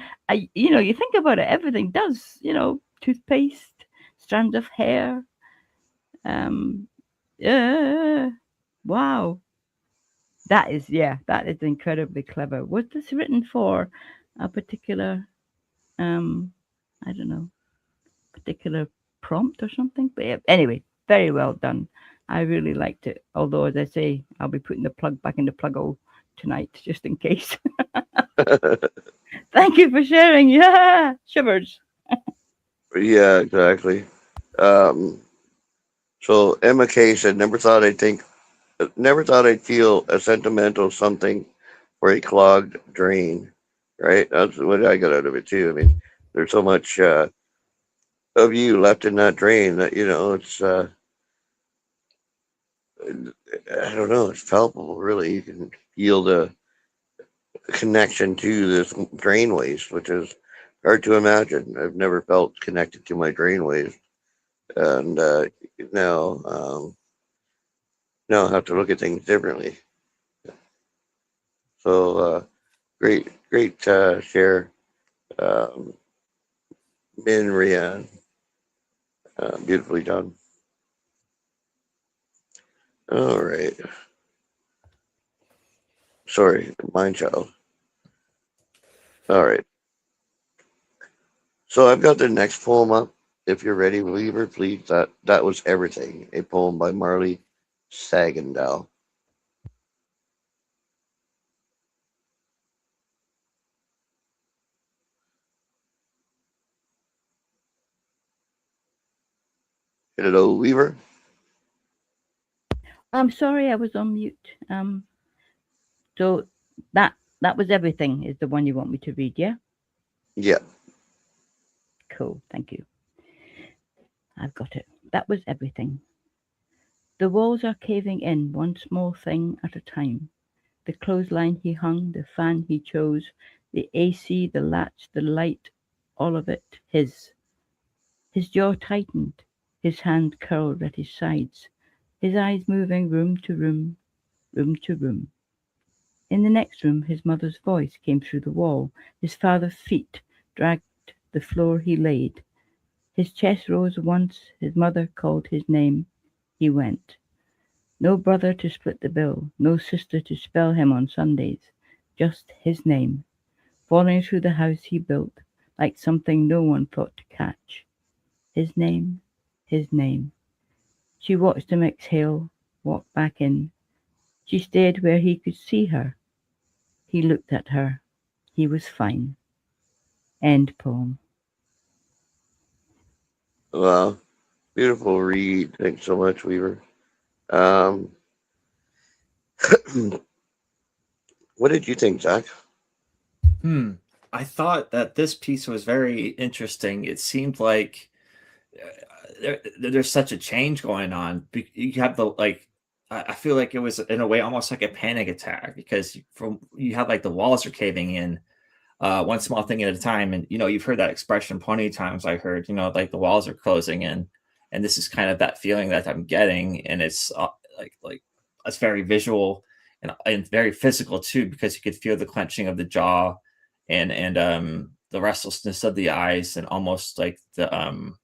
You think about it, everything does, toothpaste, strands of hair. Yeah. Wow. That is incredibly clever. Was this written for a particular, I don't know, particular prompt or something? But yeah, anyway, very well done. I really liked it. Although, as I say, I'll be putting the plug back in the plug hole tonight, just in case. Thank you for sharing. Yeah, shivers. Yeah, exactly. So Emma K said, never thought I'd feel a sentimental something for a clogged drain. Right? That's what I got out of it too. I mean, there's so much of you left in that drain that it's I don't know, it's palpable. Really, you can feel the connection to this drain waste, which is hard to imagine. I've never felt connected to my drain waste, and now now I have to look at things differently. So great share, um, Min Rian, beautifully done. All right, sorry, mind child. All right, so I've got the next poem up. If you're ready, Weaver, please. That was everything. A poem by Marley Sagendow. Hello, Weaver. I'm sorry, I was on mute. So that was everything. Is the one you want me to read? Yeah. Yeah. Cool. Thank you. I've got it. That was everything. The walls are caving in, one small thing at a time. The clothesline he hung, the fan he chose, the AC, the latch, the light, all of it his. His jaw tightened, his hand curled at his sides, his eyes moving room to room, room to room. In the next room his mother's voice came through the wall, his father's feet dragged the floor he laid. His chest rose once, his mother called his name. He went. No brother to split the bill, no sister to spell him on Sundays, just his name, falling through the house he built, like something no one thought to catch. His name, his name. She watched him exhale, walk back in. She stayed where he could see her. He looked at her. He was fine. End poem. Wow. Beautiful read. Thanks so much, Weaver. Um, what did you think, Zach? I thought that this piece was very interesting. It seemed like there's such a change going on. You have the like, I feel like it was in a way almost like a panic attack because you have like the walls are caving in, one small thing at a time, and you've heard that expression plenty of times. I heard like the walls are closing in, and this is kind of that feeling that I'm getting, and it's like it's very visual and very physical too because you could feel the clenching of the jaw and the restlessness of the eyes and almost like the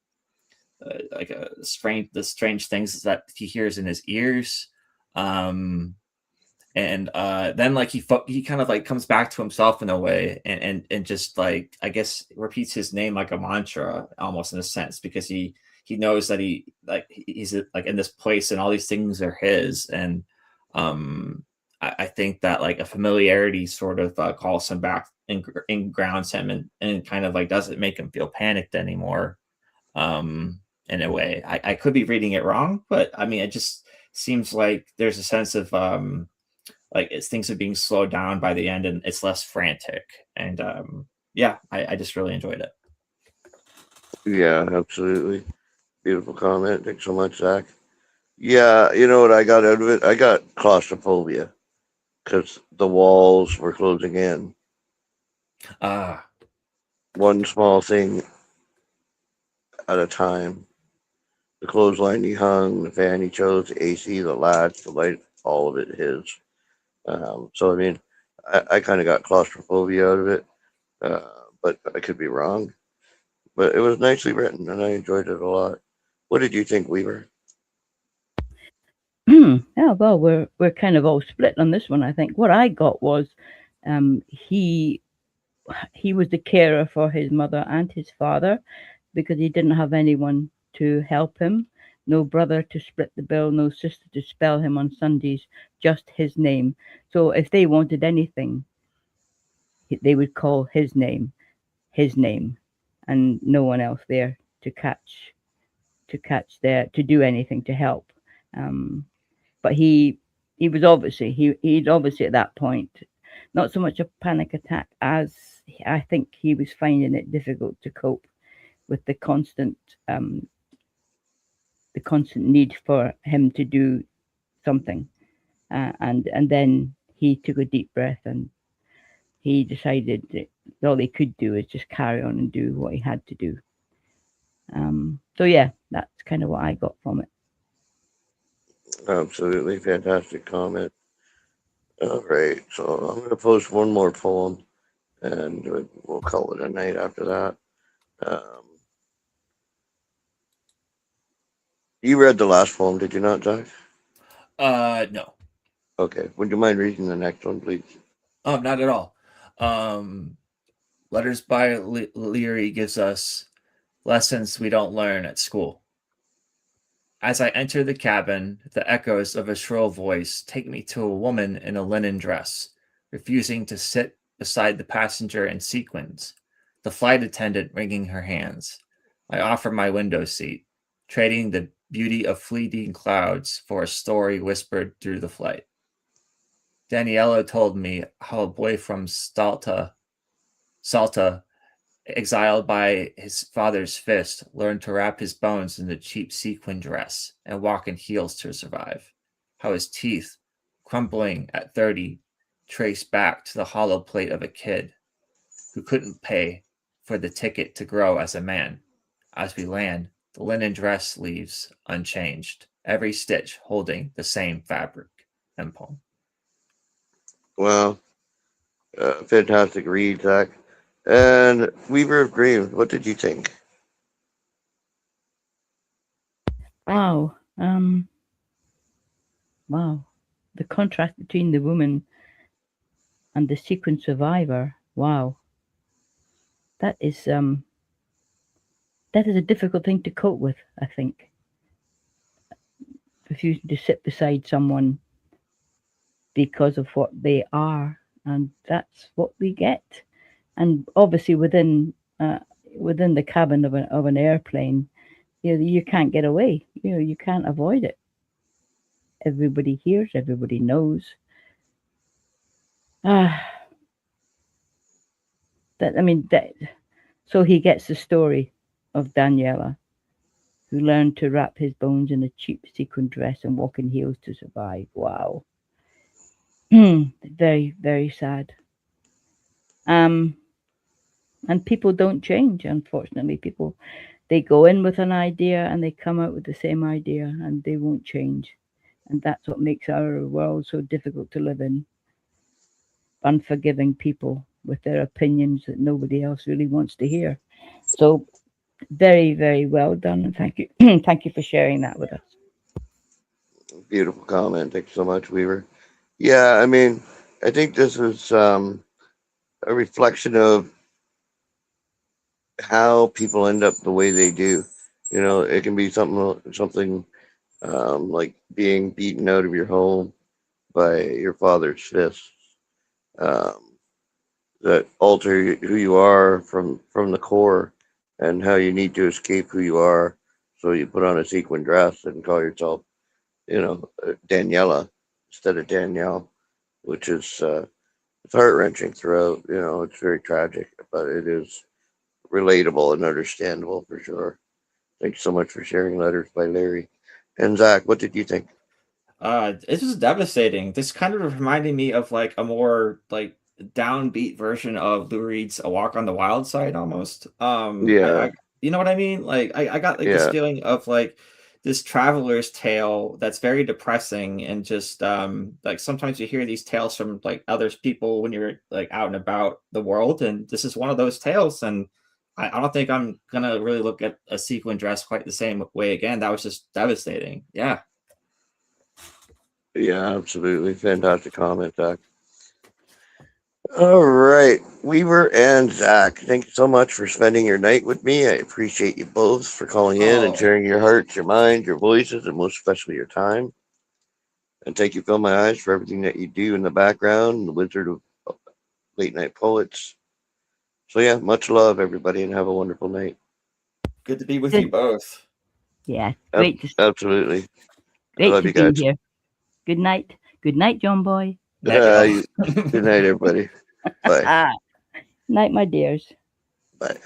strange things that he hears in his ears. And then like he kind of like comes back to himself in a way and just like I guess repeats his name like a mantra almost in a sense because he knows that he's like in this place and all these things are his and I think that like a familiarity sort of calls him back and grounds him, and kind of like doesn't make him feel panicked anymore. In a way, I could be reading it wrong, but I mean, it just seems like there's a sense of like things are being slowed down by the end, and it's less frantic. And yeah, I just really enjoyed it. Yeah, absolutely. Beautiful comment. Thanks so much, Zach. Yeah, you know what I got out of it? I got claustrophobia because the walls were closing in. Ah, One small thing at a time. The clothesline he hung, the fan he chose, the AC, the latch, the light, all of it his. So, I mean, I kind of got claustrophobia out of it, but I could be wrong. But it was nicely written, and I enjoyed it a lot. What did you think, Weaver? Yeah, well, we're kind of all split on this one. I think what I got was he was the carer for his mother and his father because he didn't have anyone to help him, no brother to split the bill, no sister to spell him on Sundays, just his name. So if they wanted anything, they would call his name, and no one else there to to do anything to help. Um, but was obviously he'd obviously at that point not so much a panic attack as I think he was finding it difficult to cope with um, the constant need for him to do something, and then he took a deep breath and he decided that all he could do is just carry on and do what he had to do. So yeah, that's kind of what I got from it. Absolutely fantastic comment. All right, so I'm going to post one more poem, and we'll call it a night after that. Um, you read the last poem, did you not, Zach? no. Okay. Would you mind reading the next one, please? Oh, not at all. Letters by Leary gives us lessons we don't learn at school. As I enter the cabin, the echoes of a shrill voice take me to a woman in a linen dress, refusing to sit beside the passenger in sequins, the flight attendant wringing her hands. I offer my window seat, trading the beauty of fleeting clouds for a story whispered through the flight. Daniela told me how a boy from Salta, exiled by his father's fist, learned to wrap his bones in a cheap sequin dress and walk in heels to survive. How his teeth, crumbling at 30, traced back to the hollow plate of a kid who couldn't pay for the ticket to grow as a man. As we land, the linen dress leaves unchanged, every stitch holding the same fabric. End poem. Well, fantastic read, Zach. And Weaver of Green, what did you think? Wow. Wow. The contrast between the woman and the sequin survivor. Wow. That is a difficult thing to cope with, I think. Refusing to sit beside someone because of what they are, and that's what we get. And obviously within the cabin of an airplane, you can't get away. You can't avoid it. Everybody hears, everybody knows. Ah, that. So he gets the story of Daniela, who learned to wrap his bones in a cheap sequin dress and walk in heels to survive. Wow. Very, very sad. And people don't change, unfortunately. People, they go in with an idea and they come out with the same idea and they won't change. And that's what makes our world so difficult to live in. Unforgiving people with their opinions that nobody else really wants to hear. So very, very well done, and thank you. Thank you for sharing that with us. Beautiful comment. Thanks so much, Weaver. Yeah, I mean, I think this is a reflection of how people end up the way they do. You know, it can be something like being beaten out of your home, by your father's fists that alter who you are from the core and how you need to escape who you are. So you put on a sequin dress and call yourself, Daniela instead of Danielle, which is it's heart wrenching throughout. It's very tragic, but it is relatable and understandable for sure. Thanks so much for sharing Letters by Larry. And Zach, what did you think? It was devastating. This kind of reminded me of like a more like downbeat version of Lou Reed's "A Walk on the Wild Side" almost. Yeah, You know what I mean? Like I got like this yeah, feeling of like this traveler's tale that's very depressing and just like sometimes you hear these tales from like other people when you're like out and about the world, and this is one of those tales. And I don't think I'm gonna really look at a sequin dress quite the same way again. That was just devastating. Yeah. yeah, absolutely. Fantastic comment, Zach. All right, Weaver and Zach, thank you so much for spending your night with me. I appreciate you both for calling in and Oh, sharing your hearts, your minds, your voices, and most especially your time. And thank you, Fill My Eyes, for everything that you do in the background, the Wizard of Late Night Poets. So, yeah, much love, everybody, and have a wonderful night. good to be with Good. you both. Yeah, great to Absolutely. I great love to you be guys. here. Good night. Good night, John Boy. Night, y'all. Good night, everybody. Bye. Ah, night, my dears. Bye.